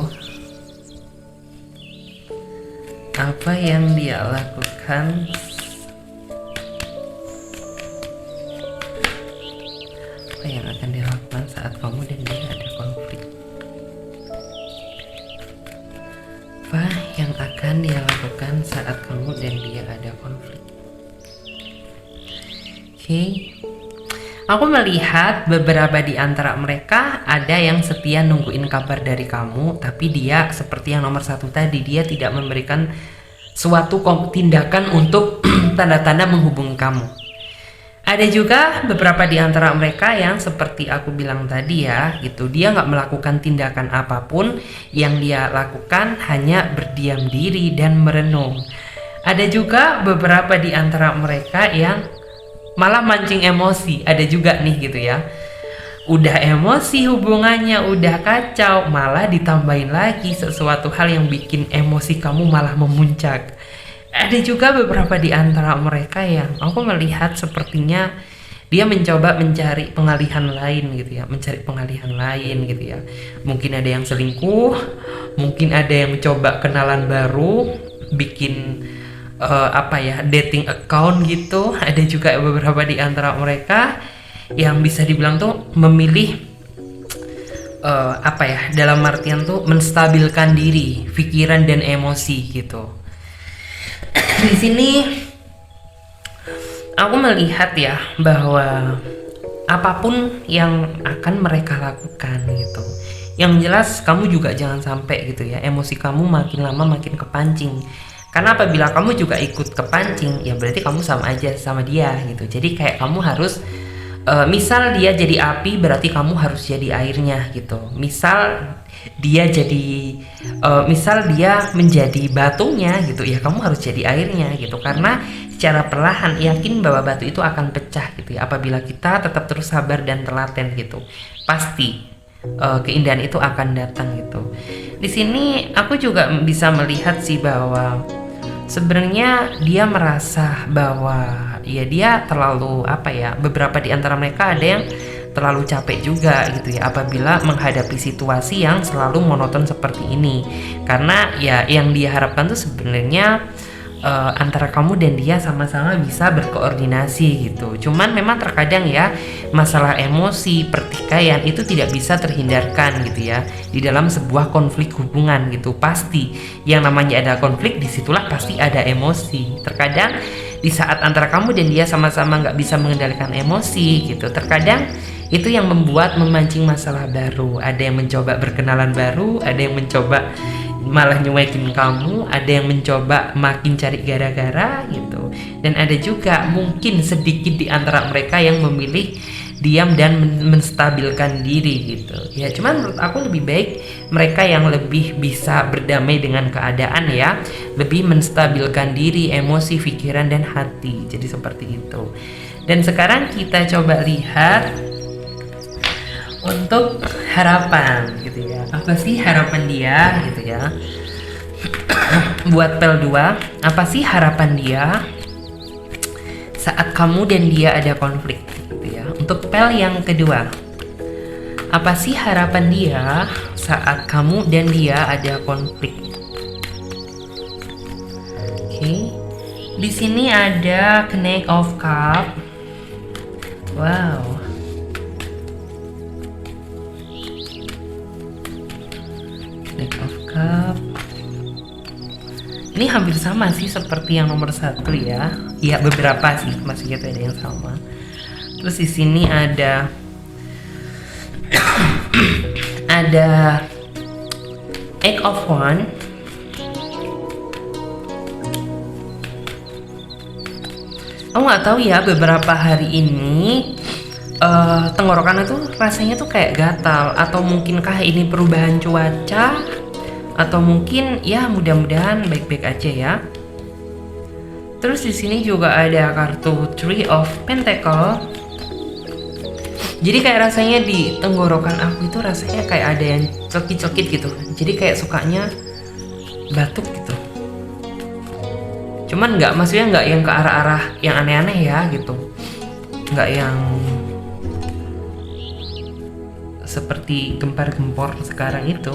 Apa yang dia lakukan akan dia lakukan saat kamu dan dia ada konflik? Apa yang akan dia lakukan saat kamu dan dia ada konflik? Oke. Aku melihat beberapa di antara mereka ada yang setia nungguin kabar dari kamu, tapi dia seperti yang nomor satu tadi, dia tidak memberikan suatu tindakan untuk tanda-tanda menghubungi kamu. Ada juga beberapa di antara mereka yang seperti aku bilang tadi ya, gitu, dia nggak melakukan tindakan apapun, yang dia lakukan hanya berdiam diri dan merenung. Ada juga beberapa di antara mereka yang malah mancing emosi, ada juga nih gitu ya. Udah emosi hubungannya, udah kacau, malah ditambahin lagi sesuatu hal yang bikin emosi kamu malah memuncak. Ada juga beberapa di antara mereka yang aku melihat sepertinya dia mencoba mencari pengalihan lain gitu ya, mencari pengalihan lain gitu ya. Mungkin ada yang selingkuh, mungkin ada yang mencoba kenalan baru, bikin dating account gitu. Ada juga beberapa di antara mereka yang bisa dibilang tuh memilih dalam artian tuh menstabilkan diri, pikiran dan emosi gitu. Di sini aku melihat ya bahwa apapun yang akan mereka lakukan gitu, yang jelas kamu juga jangan sampai gitu ya emosi kamu makin lama makin kepancing. Karena apabila kamu juga ikut kepancing, ya berarti kamu sama aja sama dia gitu. Jadi kayak kamu harus misal dia jadi api, berarti kamu harus jadi airnya gitu. Misal dia menjadi batunya gitu, ya kamu harus jadi airnya gitu. Karena secara perlahan yakin bahwa batu itu akan pecah gitu ya. Apabila kita tetap terus sabar dan telaten gitu, pasti keindahan itu akan datang gitu. Di sini aku juga bisa melihat sih bahwa sebenarnya dia merasa bahwa ya dia terlalu beberapa di antara mereka ada yang terlalu capek juga gitu ya apabila menghadapi situasi yang selalu monoton seperti ini. Karena ya yang dia harapkan tuh sebenarnya antara kamu dan dia sama-sama bisa berkoordinasi gitu. Cuman memang terkadang ya masalah emosi, pertikaian itu tidak bisa terhindarkan gitu ya di dalam sebuah konflik hubungan gitu. Pasti yang namanya ada konflik, disitulah pasti ada emosi. Terkadang di saat antara kamu dan dia sama-sama nggak bisa mengendalikan emosi gitu, terkadang itu yang membuat memancing masalah baru. Ada yang mencoba berkenalan baru, ada yang mencoba malah nyuekin kamu, ada yang mencoba makin cari gara-gara gitu, dan ada juga mungkin sedikit di antara mereka yang memilih diam dan menstabilkan diri gitu ya. Cuman menurut aku lebih baik mereka yang lebih bisa berdamai dengan keadaan ya, lebih menstabilkan diri, emosi, pikiran dan hati. Jadi seperti itu. Dan sekarang kita coba lihat untuk harapan gitu ya. Apa sih harapan dia gitu ya? Buat pel 2, apa sih harapan dia saat kamu dan dia ada konflik gitu ya. Untuk pel yang kedua, apa sih harapan dia saat kamu dan dia ada konflik? Oke. Di sini ada Knight of Cup. Wow. Knight of Cup. Ini hampir sama sih seperti yang nomor 1 ya. Iya, beberapa sih masih ada yang sama. Terus di sini ada ada Eight of Wands. Aku nggak tahu ya beberapa hari ini tenggorokan itu rasanya tuh kayak gatal, atau mungkinkah ini perubahan cuaca, atau mungkin ya mudah-mudahan baik-baik aja ya. Terus di sini juga ada kartu Three of Pentacle. Jadi kayak rasanya di tenggorokan aku itu rasanya kayak ada yang cekit-cekit gitu. Jadi kayak sukanya batuk gitu. Cuman maksudnya nggak yang ke arah-arah yang aneh-aneh ya gitu. Nggak yang seperti gempar-gempor sekarang itu.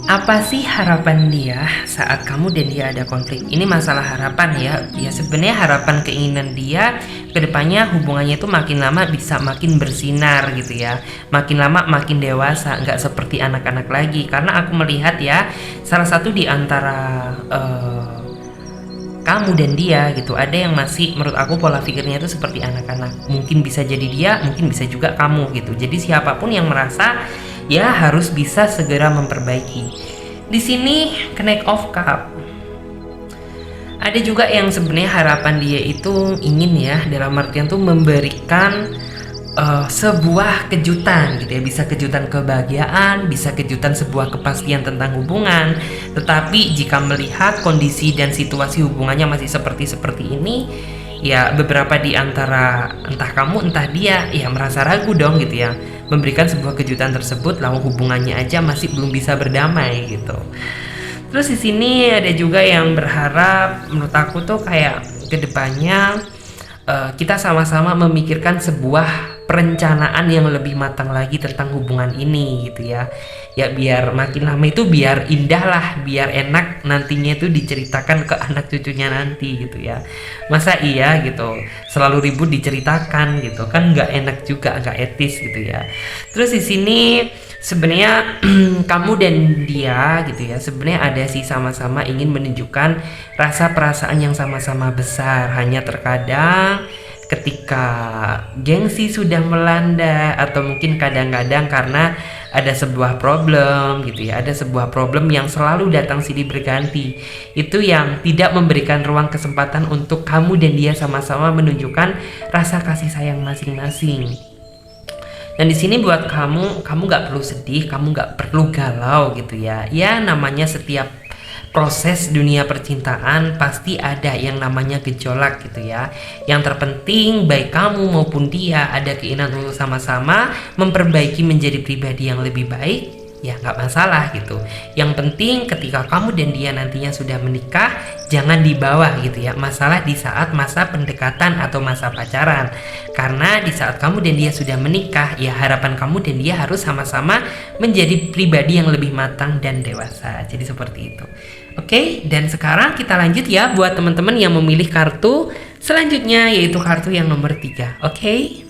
Apa sih harapan dia saat kamu dan dia ada konflik? Ini masalah harapan ya. Ya sebenarnya harapan keinginan dia kedepannya hubungannya itu makin lama bisa makin bersinar gitu ya. Makin lama makin dewasa, nggak seperti anak-anak lagi. Karena aku melihat ya salah satu di antara kamu dan dia gitu, ada yang masih menurut aku pola pikirnya itu seperti anak-anak. Mungkin bisa jadi dia, mungkin bisa juga kamu gitu. Jadi siapapun yang merasa ya harus bisa segera memperbaiki. Di sini Knight of Cup. Ada juga yang sebenarnya harapan dia itu ingin ya dalam artian tuh memberikan sebuah kejutan gitu ya. Bisa kejutan kebahagiaan, bisa kejutan sebuah kepastian tentang hubungan. Tetapi jika melihat kondisi dan situasi hubungannya masih seperti ini, ya beberapa di antara entah kamu entah dia ya merasa ragu dong gitu ya, memberikan sebuah kejutan tersebut lalu hubungannya aja masih belum bisa berdamai gitu. Terus di sini ada juga yang berharap, menurut aku tuh kayak kedepannya kita sama-sama memikirkan sebuah perencanaan yang lebih matang lagi tentang hubungan ini gitu ya. Ya biar makin lama itu biar indah lah, biar enak nantinya itu diceritakan ke anak cucunya nanti gitu ya. Masa iya gitu selalu ribut diceritakan gitu kan, nggak enak juga, nggak etis gitu ya. Terus di sini sebenarnya kamu dan dia gitu ya, sebenarnya ada sih sama-sama ingin menunjukkan rasa perasaan yang sama-sama besar. Hanya terkadang ketika gengsi sudah melanda, atau mungkin kadang-kadang karena ada sebuah problem gitu ya, ada sebuah problem yang selalu datang silih berganti, itu yang tidak memberikan ruang kesempatan untuk kamu dan dia sama-sama menunjukkan rasa kasih sayang masing-masing. Dan di sini buat kamu nggak perlu sedih, kamu nggak perlu galau gitu ya. Ya namanya setiap proses dunia percintaan pasti ada yang namanya gejolak gitu ya. Yang terpenting baik kamu maupun dia ada keinginan untuk sama-sama memperbaiki menjadi pribadi yang lebih baik, ya nggak masalah gitu. Yang penting ketika kamu dan dia nantinya sudah menikah, jangan dibawa gitu ya masalah di saat masa pendekatan atau masa pacaran. Karena di saat kamu dan dia sudah menikah, ya harapan kamu dan dia harus sama-sama menjadi pribadi yang lebih matang dan dewasa. Jadi seperti itu. Oke, dan sekarang kita lanjut ya buat teman-teman yang memilih kartu selanjutnya, yaitu kartu yang nomor 3. Oke.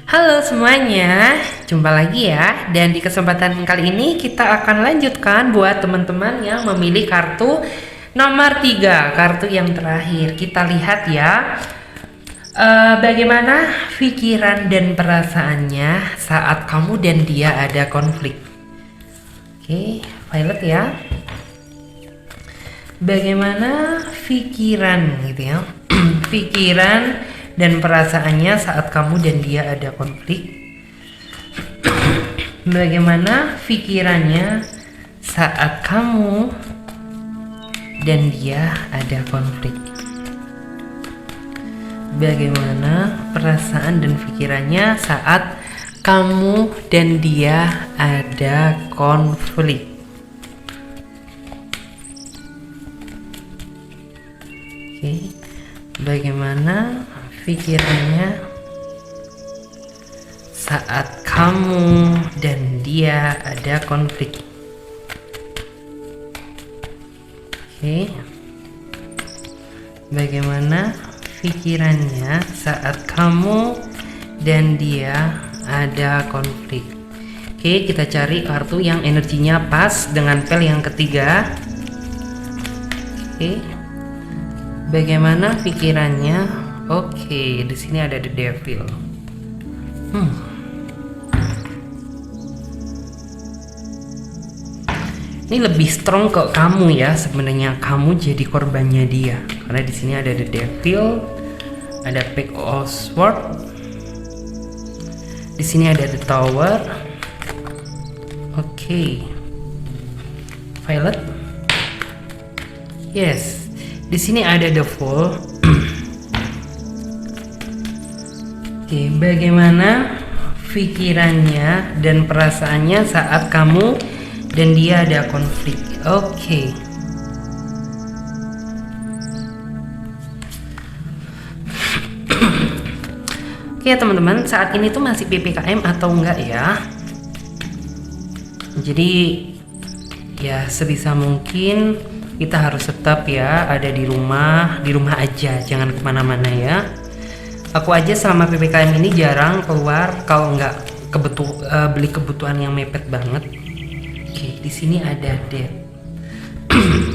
Halo semuanya, jumpa lagi ya. Dan di kesempatan kali ini kita akan lanjutkan buat teman-teman yang memilih kartu nomor 3, kartu yang terakhir. Kita lihat ya, bagaimana pikiran dan perasaannya saat kamu dan dia ada konflik. Oke, Violet ya. Bagaimana pikiran gitu ya, pikiran dan perasaannya saat kamu dan dia ada konflik. Bagaimana pikirannya saat kamu dan dia ada konflik. Bagaimana perasaan dan pikirannya saat kamu dan dia ada konflik. Oke, bagaimana pikirannya saat kamu dan dia ada konflik. Oke, bagaimana pikirannya saat kamu dan dia ada konflik. Oke, kita cari kartu yang energinya pas dengan pel yang ketiga. Oke, bagaimana pikirannya? Oke, di sini ada the devil. Ini lebih strong ke kamu ya, sebenarnya kamu jadi korbannya dia. Karena di sini ada the devil, ada page of sword, di sini ada the tower. Oke, Violet. Yes, di sini ada the fool. Oke, bagaimana pikirannya dan perasaannya saat kamu dan dia ada konflik. Oke. Oke teman-teman, saat ini tuh masih PPKM atau enggak ya? Jadi ya sebisa mungkin kita harus tetap ya ada di rumah aja, jangan kemana-mana ya. Aku aja selama PPKM ini jarang keluar kalau nggak beli kebutuhan yang mepet banget. Oke, di sini ada death.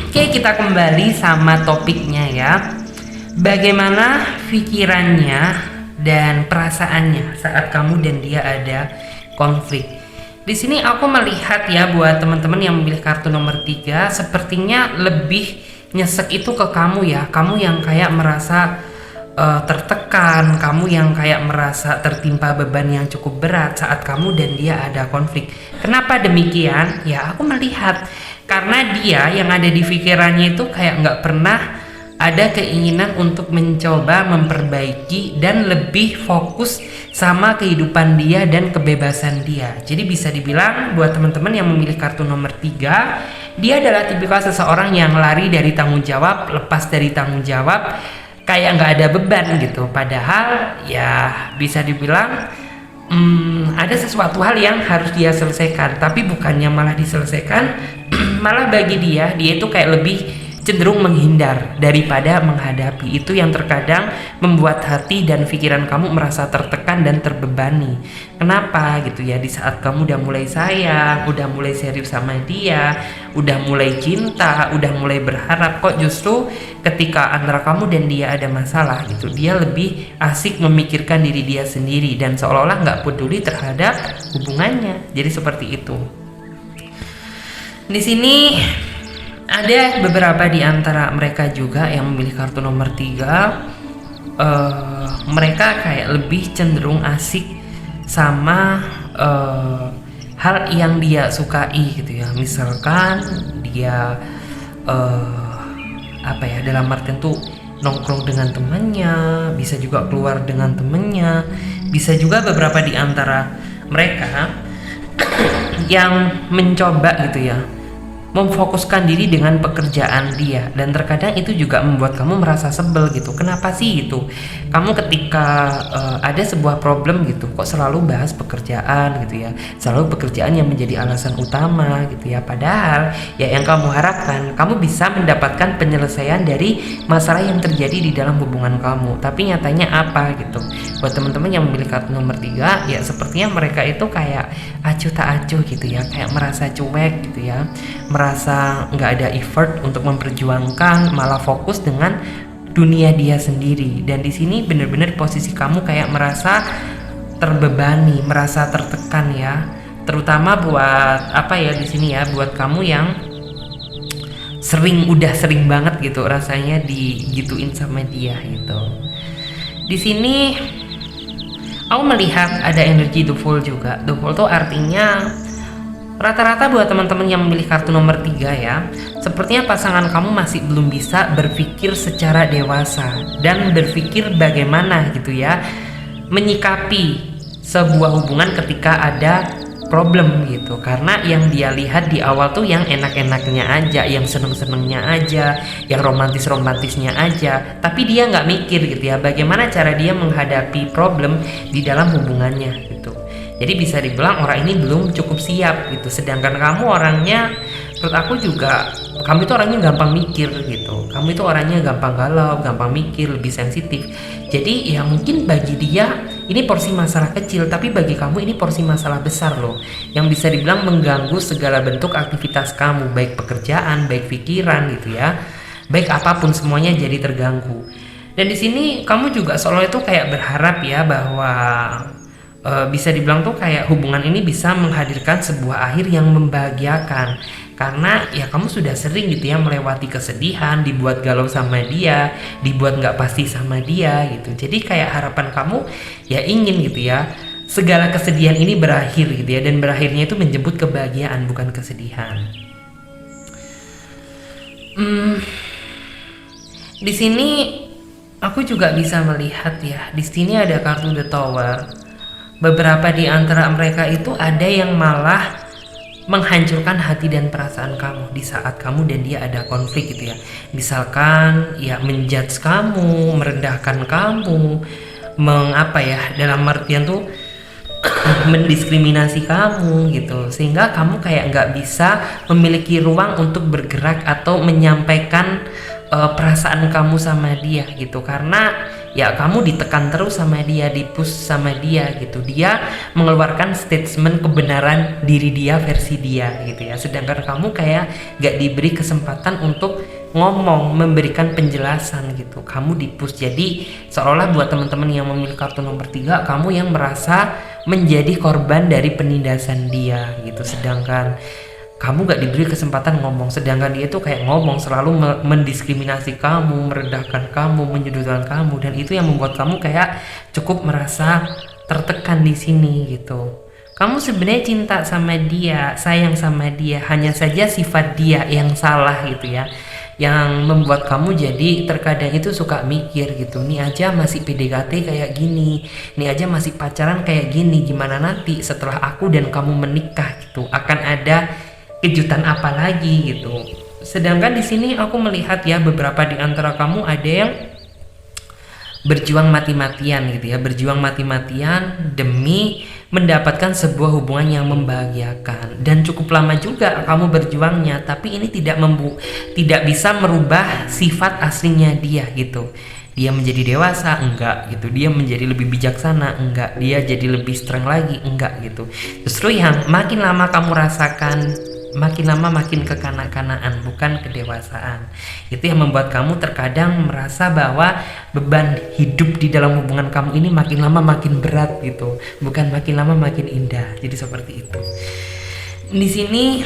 Oke, kita kembali sama topiknya ya. Bagaimana pikirannya dan perasaannya saat kamu dan dia ada konflik. Di sini aku melihat ya buat teman-teman yang memilih kartu nomor 3, sepertinya lebih nyesek itu ke kamu ya. Kamu yang kayak merasa tertekan, kamu yang kayak merasa tertimpa beban yang cukup berat saat kamu dan dia ada konflik. Kenapa demikian? Ya aku melihat karena dia yang ada di pikirannya itu kayak nggak pernah ada keinginan untuk mencoba memperbaiki dan lebih fokus sama kehidupan dia dan kebebasan dia. Jadi bisa dibilang buat teman-teman yang memilih kartu nomor 3, dia adalah tipikal seseorang yang lari dari tanggung jawab, lepas dari tanggung jawab, kayak nggak ada beban gitu. Padahal ya bisa dibilang ada sesuatu hal yang harus dia selesaikan, tapi bukannya malah diselesaikan, malah bagi dia itu kayak lebih cenderung menghindar daripada menghadapi. Itu yang terkadang membuat hati dan pikiran kamu merasa tertekan dan terbebani. Kenapa gitu ya, di saat kamu udah mulai sayang, udah mulai serius sama dia, udah mulai cinta, udah mulai berharap, kok justru ketika antara kamu dan dia ada masalah gitu, dia lebih asik memikirkan diri dia sendiri dan seolah-olah nggak peduli terhadap hubungannya. Jadi seperti itu. Di sini ada beberapa di antara mereka juga yang memilih kartu nomor 3. Mereka kayak lebih cenderung asik sama hal yang dia sukai gitu ya. Misalkan dia dalam artian tuh nongkrong dengan temannya, bisa juga keluar dengan temannya, bisa juga beberapa di antara mereka yang mencoba gitu ya memfokuskan diri dengan pekerjaan dia, dan terkadang itu juga membuat kamu merasa sebel gitu. Kenapa sih gitu kamu ketika ada sebuah problem gitu kok selalu bahas pekerjaan gitu ya, selalu pekerjaan yang menjadi alasan utama gitu ya, padahal ya yang kamu harapkan kamu bisa mendapatkan penyelesaian dari masalah yang terjadi di dalam hubungan kamu. Tapi nyatanya apa gitu, buat teman-teman yang memilih kartu nomor 3 ya sepertinya mereka itu kayak acuh tak acuh gitu ya, kayak merasa cuek gitu ya, merasa nggak ada effort untuk memperjuangkan, malah fokus dengan dunia dia sendiri. Dan di sini bener-bener posisi kamu kayak merasa terbebani, merasa tertekan ya, terutama buat di sini ya, buat kamu yang udah sering banget gitu rasanya digituin sama dia gitu. Di sini aku melihat ada energi The Fool juga. The Fool tuh artinya rata-rata buat teman-teman yang memilih kartu nomor 3 ya, sepertinya pasangan kamu masih belum bisa berpikir secara dewasa dan berpikir bagaimana gitu ya menyikapi sebuah hubungan ketika ada problem gitu. Karena yang dia lihat di awal tuh yang enak-enaknya aja, yang seneng-senengnya aja, yang romantis-romantisnya aja, tapi dia nggak mikir gitu ya bagaimana cara dia menghadapi problem di dalam hubungannya gitu. Jadi bisa dibilang orang ini belum cukup siap gitu. Sedangkan kamu orangnya, menurut aku juga, kamu itu orangnya gampang mikir gitu. Kamu itu orangnya gampang galau, gampang mikir, lebih sensitif. Jadi ya mungkin bagi dia ini porsi masalah kecil, tapi bagi kamu ini porsi masalah besar loh, yang bisa dibilang mengganggu segala bentuk aktivitas kamu, baik pekerjaan, baik pikiran gitu ya, baik apapun, semuanya jadi terganggu. Dan di sini kamu juga seolah itu kayak berharap ya bahwa bisa dibilang tuh kayak hubungan ini bisa menghadirkan sebuah akhir yang membahagiakan, karena ya kamu sudah sering gitu ya melewati kesedihan, dibuat galau sama dia, dibuat nggak pasti sama dia gitu. Jadi kayak harapan kamu ya ingin gitu ya segala kesedihan ini berakhir gitu ya, dan berakhirnya itu menjemput kebahagiaan bukan kesedihan. Di sini aku juga bisa melihat ya, di sini ada kartu The Tower. Beberapa di antara mereka itu ada yang malah menghancurkan hati dan perasaan kamu di saat kamu dan dia ada konflik gitu ya. Misalkan ya menjudge kamu, merendahkan kamu, dalam artian tuh mendiskriminasi kamu gitu, sehingga kamu kayak nggak bisa memiliki ruang untuk bergerak atau menyampaikan perasaan kamu sama dia gitu, karena ya kamu ditekan terus sama dia, dipush sama dia gitu. Dia mengeluarkan statement kebenaran diri dia, versi dia gitu ya, sedangkan kamu kayak gak diberi kesempatan untuk ngomong, memberikan penjelasan gitu. Kamu dipush, jadi seolah buat teman-teman yang memilih kartu nomor 3, kamu yang merasa menjadi korban dari penindasan dia gitu, sedangkan kamu gak diberi kesempatan ngomong, sedangkan dia tuh kayak ngomong, selalu mendiskriminasi kamu, merendahkan kamu, menyudutkan kamu, dan itu yang membuat kamu kayak cukup merasa tertekan di sini gitu. Kamu sebenarnya cinta sama dia, sayang sama dia, hanya saja sifat dia yang salah gitu ya, yang membuat kamu jadi terkadang itu suka mikir gitu, nih aja masih PDKT kayak gini, nih aja masih pacaran kayak gini, gimana nanti setelah aku dan kamu menikah gitu, akan ada kejutan apa lagi gitu. Sedangkan di sini aku melihat ya beberapa di antara kamu ada yang berjuang mati-matian gitu ya, berjuang mati-matian demi mendapatkan sebuah hubungan yang membahagiakan. Dan cukup lama juga kamu berjuangnya, tapi ini tidak bisa merubah sifat aslinya dia gitu. Dia menjadi dewasa enggak gitu, dia menjadi lebih bijaksana enggak, dia jadi lebih strong lagi enggak gitu. Justru yang makin lama kamu rasakan, makin lama makin kekanak-kanaan, bukan kedewasaan. Itu yang membuat kamu terkadang merasa bahwa beban hidup di dalam hubungan kamu ini makin lama makin berat gitu, bukan makin lama makin indah. Jadi seperti itu. Di sini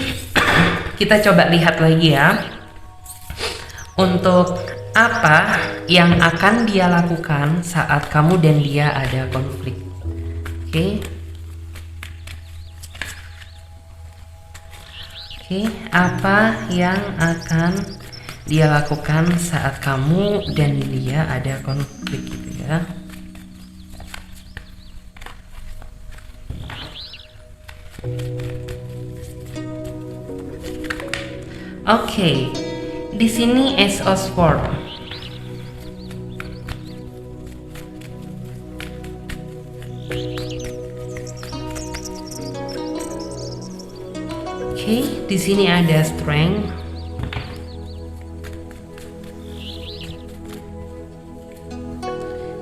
kita coba lihat lagi ya, untuk apa yang akan dia lakukan saat kamu dan dia ada konflik. Oke. Oke, apa yang akan dia lakukan saat kamu dan dia ada konflik gitu ya. Oke, di sini Ace of Swords. Oke, di sini ada Strength.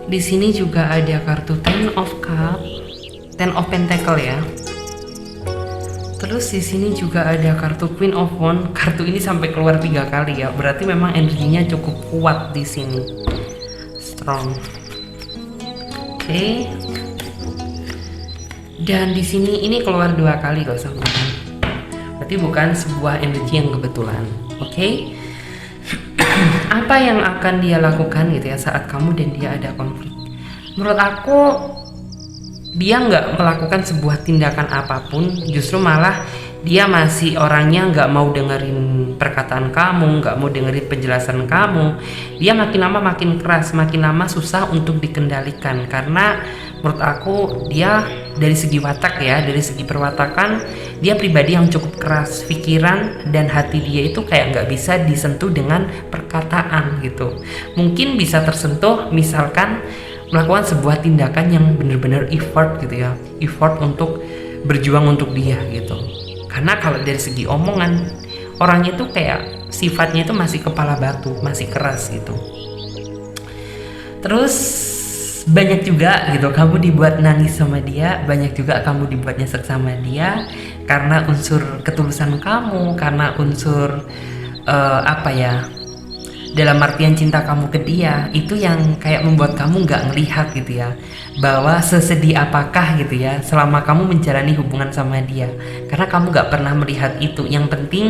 Di sini juga ada kartu Ten of Cup, Ten of Pentacle ya. Terus di sini juga ada kartu Queen of Wands. Kartu ini sampai keluar 3 kali ya. Berarti memang energinya cukup kuat di sini. Strong. Oke. Dan di sini ini keluar 2 kali loh sahabat. Berarti bukan sebuah energi yang kebetulan. Oke. Apa yang akan dia lakukan gitu ya saat kamu dan dia ada konflik? Menurut aku dia nggak melakukan sebuah tindakan apapun, justru malah dia masih orangnya nggak mau dengerin perkataan kamu, nggak mau dengerin penjelasan kamu. Dia makin lama makin keras, makin lama susah untuk dikendalikan, karena menurut aku dia dari segi watak ya, dari segi perwatakan dia pribadi yang cukup keras, pikiran dan hati dia itu kayak nggak bisa disentuh dengan perkataan gitu. Mungkin bisa tersentuh misalkan melakukan sebuah tindakan yang benar-benar effort gitu ya, effort untuk berjuang untuk dia gitu. Karena kalau dari segi omongan, orangnya tuh kayak sifatnya itu masih kepala batu, masih keras gitu. Terus banyak juga gitu kamu dibuat nangis sama dia, banyak juga kamu dibuat nyesek sama dia karena unsur ketulusan kamu, karena unsur dalam artian cinta kamu ke dia, itu yang kayak membuat kamu nggak ngelihat gitu ya, bahwa sesedih apakah gitu ya selama kamu menjalani hubungan sama dia, karena kamu nggak pernah melihat itu. Yang penting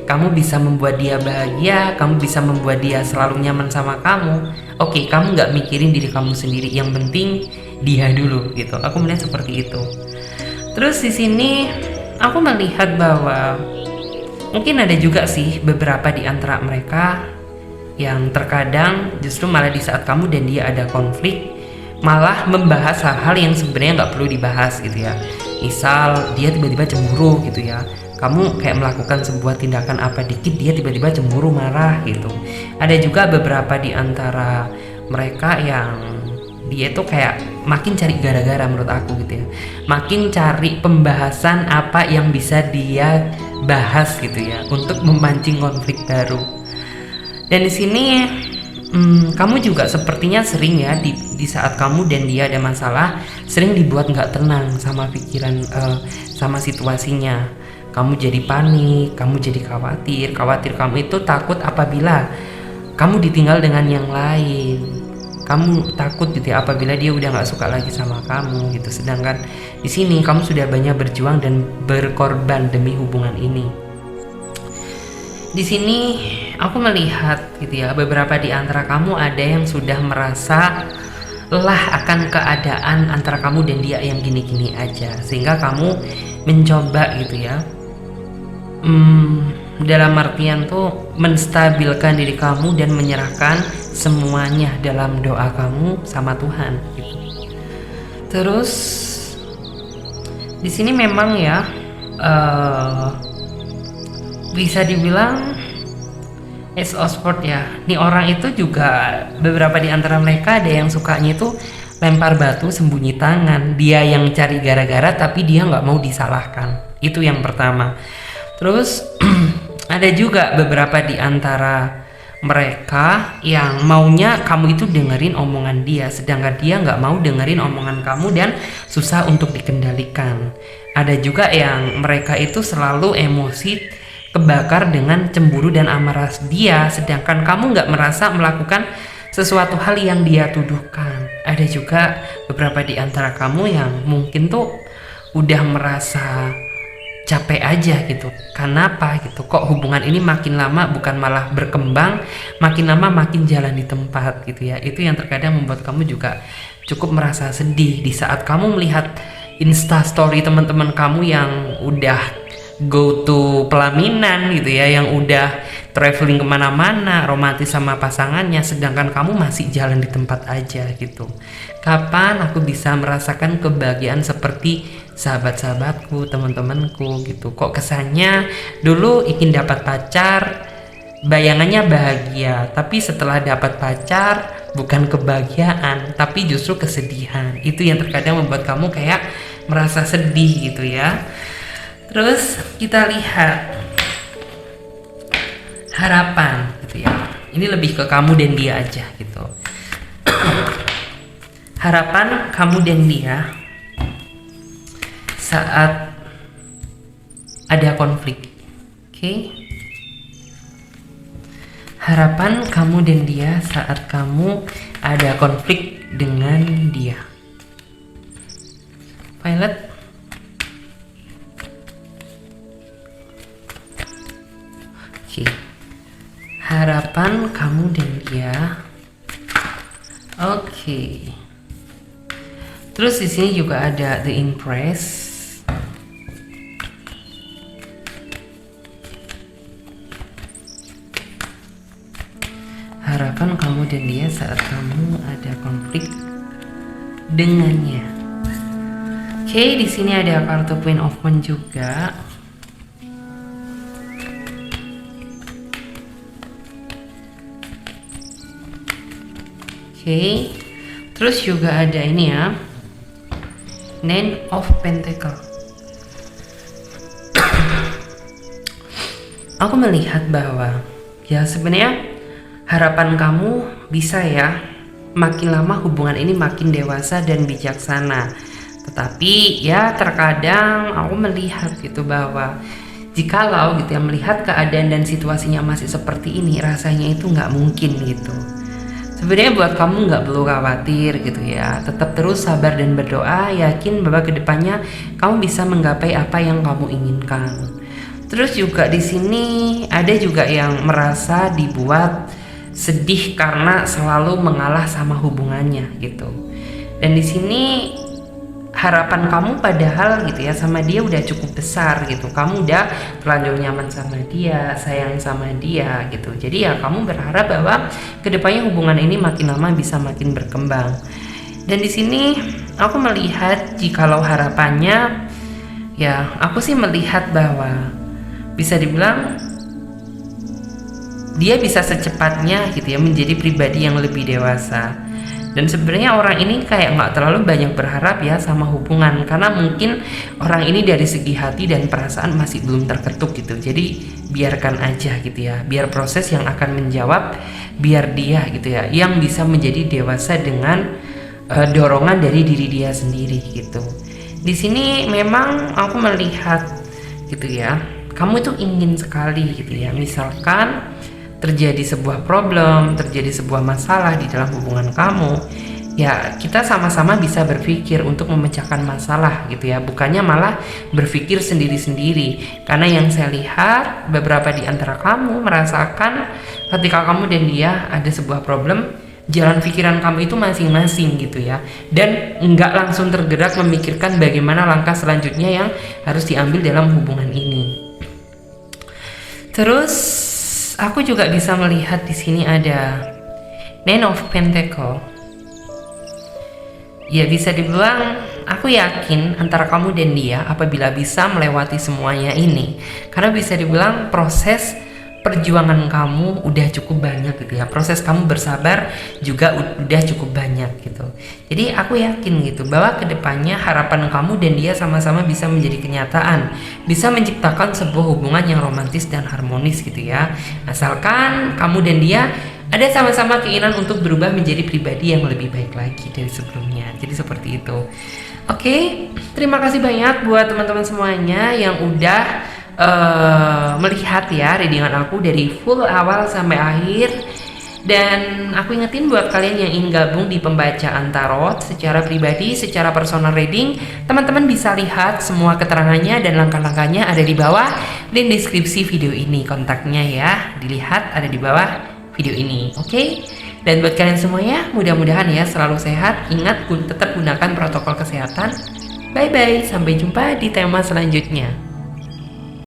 kamu bisa membuat dia bahagia, kamu bisa membuat dia selalu nyaman sama kamu. Oke, kamu nggak mikirin diri kamu sendiri, yang penting dia dulu gitu. Aku melihat seperti itu. Terus di sini aku melihat bahwa mungkin ada juga sih beberapa di antara mereka yang terkadang justru malah di saat kamu dan dia ada konflik malah membahas hal-hal yang sebenarnya nggak perlu dibahas gitu ya. Misal dia tiba-tiba cemburu gitu ya, kamu kayak melakukan sebuah tindakan apa dikit dia tiba-tiba cemburu, marah gitu. Ada juga beberapa di antara mereka yang dia tuh kayak makin cari gara-gara menurut aku gitu ya, makin cari pembahasan apa yang bisa dia bahas gitu ya untuk memancing konflik baru. Dan di sini kamu juga sepertinya sering ya di saat kamu dan dia ada masalah, sering dibuat nggak tenang sama pikiran, sama situasinya. Kamu jadi panik, kamu jadi khawatir kamu itu takut apabila kamu ditinggal dengan yang lain. Kamu takut gitu ya apabila dia udah nggak suka lagi sama kamu gitu. Sedangkan di sini kamu sudah banyak berjuang dan berkorban demi hubungan ini. Di sini aku melihat gitu ya, beberapa di antara kamu ada yang sudah merasa lelah akan keadaan antara kamu dan dia yang gini-gini aja, sehingga kamu mencoba gitu ya, dalam artian tuh menstabilkan diri kamu dan menyerahkan semuanya dalam doa kamu sama Tuhan gitu. Terus di sini memang ya bisa dibilang Ace of Sport ya. Nih orang itu juga beberapa di antara mereka ada yang sukanya itu lempar batu sembunyi tangan. Dia yang cari gara-gara tapi dia nggak mau disalahkan. Itu yang pertama. Terus ada juga beberapa di antara mereka yang maunya kamu itu dengerin omongan dia, sedangkan dia nggak mau dengerin omongan kamu dan susah untuk dikendalikan. Ada juga yang mereka itu selalu emosi kebakar dengan cemburu dan amarah dia, sedangkan kamu nggak merasa melakukan sesuatu hal yang dia tuduhkan. Ada juga beberapa di antara kamu yang mungkin tuh udah merasa capek aja gitu. Kenapa gitu? Kok hubungan ini makin lama bukan malah berkembang, makin lama makin jalan di tempat gitu ya. Itu yang terkadang membuat kamu juga cukup merasa sedih di saat kamu melihat Insta story teman-teman kamu yang udah go to pelaminan gitu ya, yang udah traveling kemana-mana romantis sama pasangannya, sedangkan kamu masih jalan di tempat aja gitu. Kapan aku bisa merasakan kebahagiaan seperti sahabat-sahabatku, teman-temanku gitu? Kok kesannya dulu ingin dapat pacar, bayangannya bahagia, tapi setelah dapat pacar bukan kebahagiaan tapi justru kesedihan. Itu yang terkadang membuat kamu kayak merasa sedih gitu ya. Terus kita lihat harapan gitu ya. Ini lebih ke kamu dan dia aja gitu. Harapan kamu dan dia saat ada konflik. Oke? Harapan kamu dan dia saat kamu ada konflik dengan dia. Violet. Oke. Harapan kamu dan dia. Oke. Terus di sini juga ada The Empress. Harapan kamu dan dia saat kamu ada konflik dengannya. Oke, di sini ada kartu Queen of Wands juga. Oke, terus juga ada ini ya, Nine of Pentacle. Aku melihat bahwa ya sebenarnya harapan kamu bisa ya, makin lama hubungan ini makin dewasa dan bijaksana. Tetapi ya terkadang aku melihat gitu bahwa jikalau gitu ya, melihat keadaan dan situasinya masih seperti ini, rasanya itu nggak mungkin gitu. Sebenarnya buat kamu nggak perlu khawatir gitu ya, tetap terus sabar dan berdoa, yakin bahwa kedepannya kamu bisa menggapai apa yang kamu inginkan. Terus juga di sini ada juga yang merasa dibuat sedih karena selalu mengalah sama hubungannya gitu. Dan di sini harapan kamu padahal gitu ya sama dia udah cukup besar gitu, kamu udah terlanjur nyaman sama dia, sayang sama dia gitu. Jadi ya kamu berharap bahwa kedepannya hubungan ini makin lama bisa makin berkembang. Dan di sini aku melihat jikalau harapannya ya, aku sih melihat bahwa bisa dibilang dia bisa secepatnya gitu ya menjadi pribadi yang lebih dewasa. Dan sebenarnya orang ini kayak nggak terlalu banyak berharap ya sama hubungan, karena mungkin orang ini dari segi hati dan perasaan masih belum terketuk gitu. Jadi biarkan aja gitu ya, biar proses yang akan menjawab, biar dia gitu ya yang bisa menjadi dewasa dengan dorongan dari diri dia sendiri gitu. Di sini memang aku melihat gitu ya, kamu itu ingin sekali gitu ya, misalkan terjadi sebuah problem, terjadi sebuah masalah di dalam hubungan kamu, ya kita sama-sama bisa berpikir untuk memecahkan masalah gitu ya, bukannya malah berpikir sendiri-sendiri. Karena yang saya lihat beberapa di antara kamu merasakan ketika kamu dan dia ada sebuah problem, jalan pikiran kamu itu masing-masing gitu ya, dan nggak langsung tergerak memikirkan bagaimana langkah selanjutnya yang harus diambil dalam hubungan ini. Terus aku juga bisa melihat di sini ada Nine of Pentacle. Ya bisa dibilang aku yakin antara kamu dan dia apabila bisa melewati semuanya ini, karena bisa dibilang proses perjuangan kamu udah cukup banyak gitu ya, proses kamu bersabar juga udah cukup banyak gitu. Jadi aku yakin gitu bahwa kedepannya harapan kamu dan dia sama-sama bisa menjadi kenyataan, bisa menciptakan sebuah hubungan yang romantis dan harmonis gitu ya, asalkan kamu dan dia ada sama-sama keinginan untuk berubah menjadi pribadi yang lebih baik lagi dari sebelumnya. Jadi seperti itu. Oke, terima kasih banyak buat teman-teman semuanya yang udah melihat ya readingan aku dari full awal sampai akhir. Dan aku ingetin buat kalian yang ingin gabung di pembacaan tarot secara pribadi, secara personal reading, teman-teman bisa lihat semua keterangannya dan langkah-langkahnya ada di bawah link deskripsi video ini. Kontaknya ya, dilihat ada di bawah video ini. Oke? Dan buat kalian semuanya, mudah-mudahan ya selalu sehat. Ingat tetap gunakan protokol kesehatan. Bye-bye, sampai jumpa di tema selanjutnya.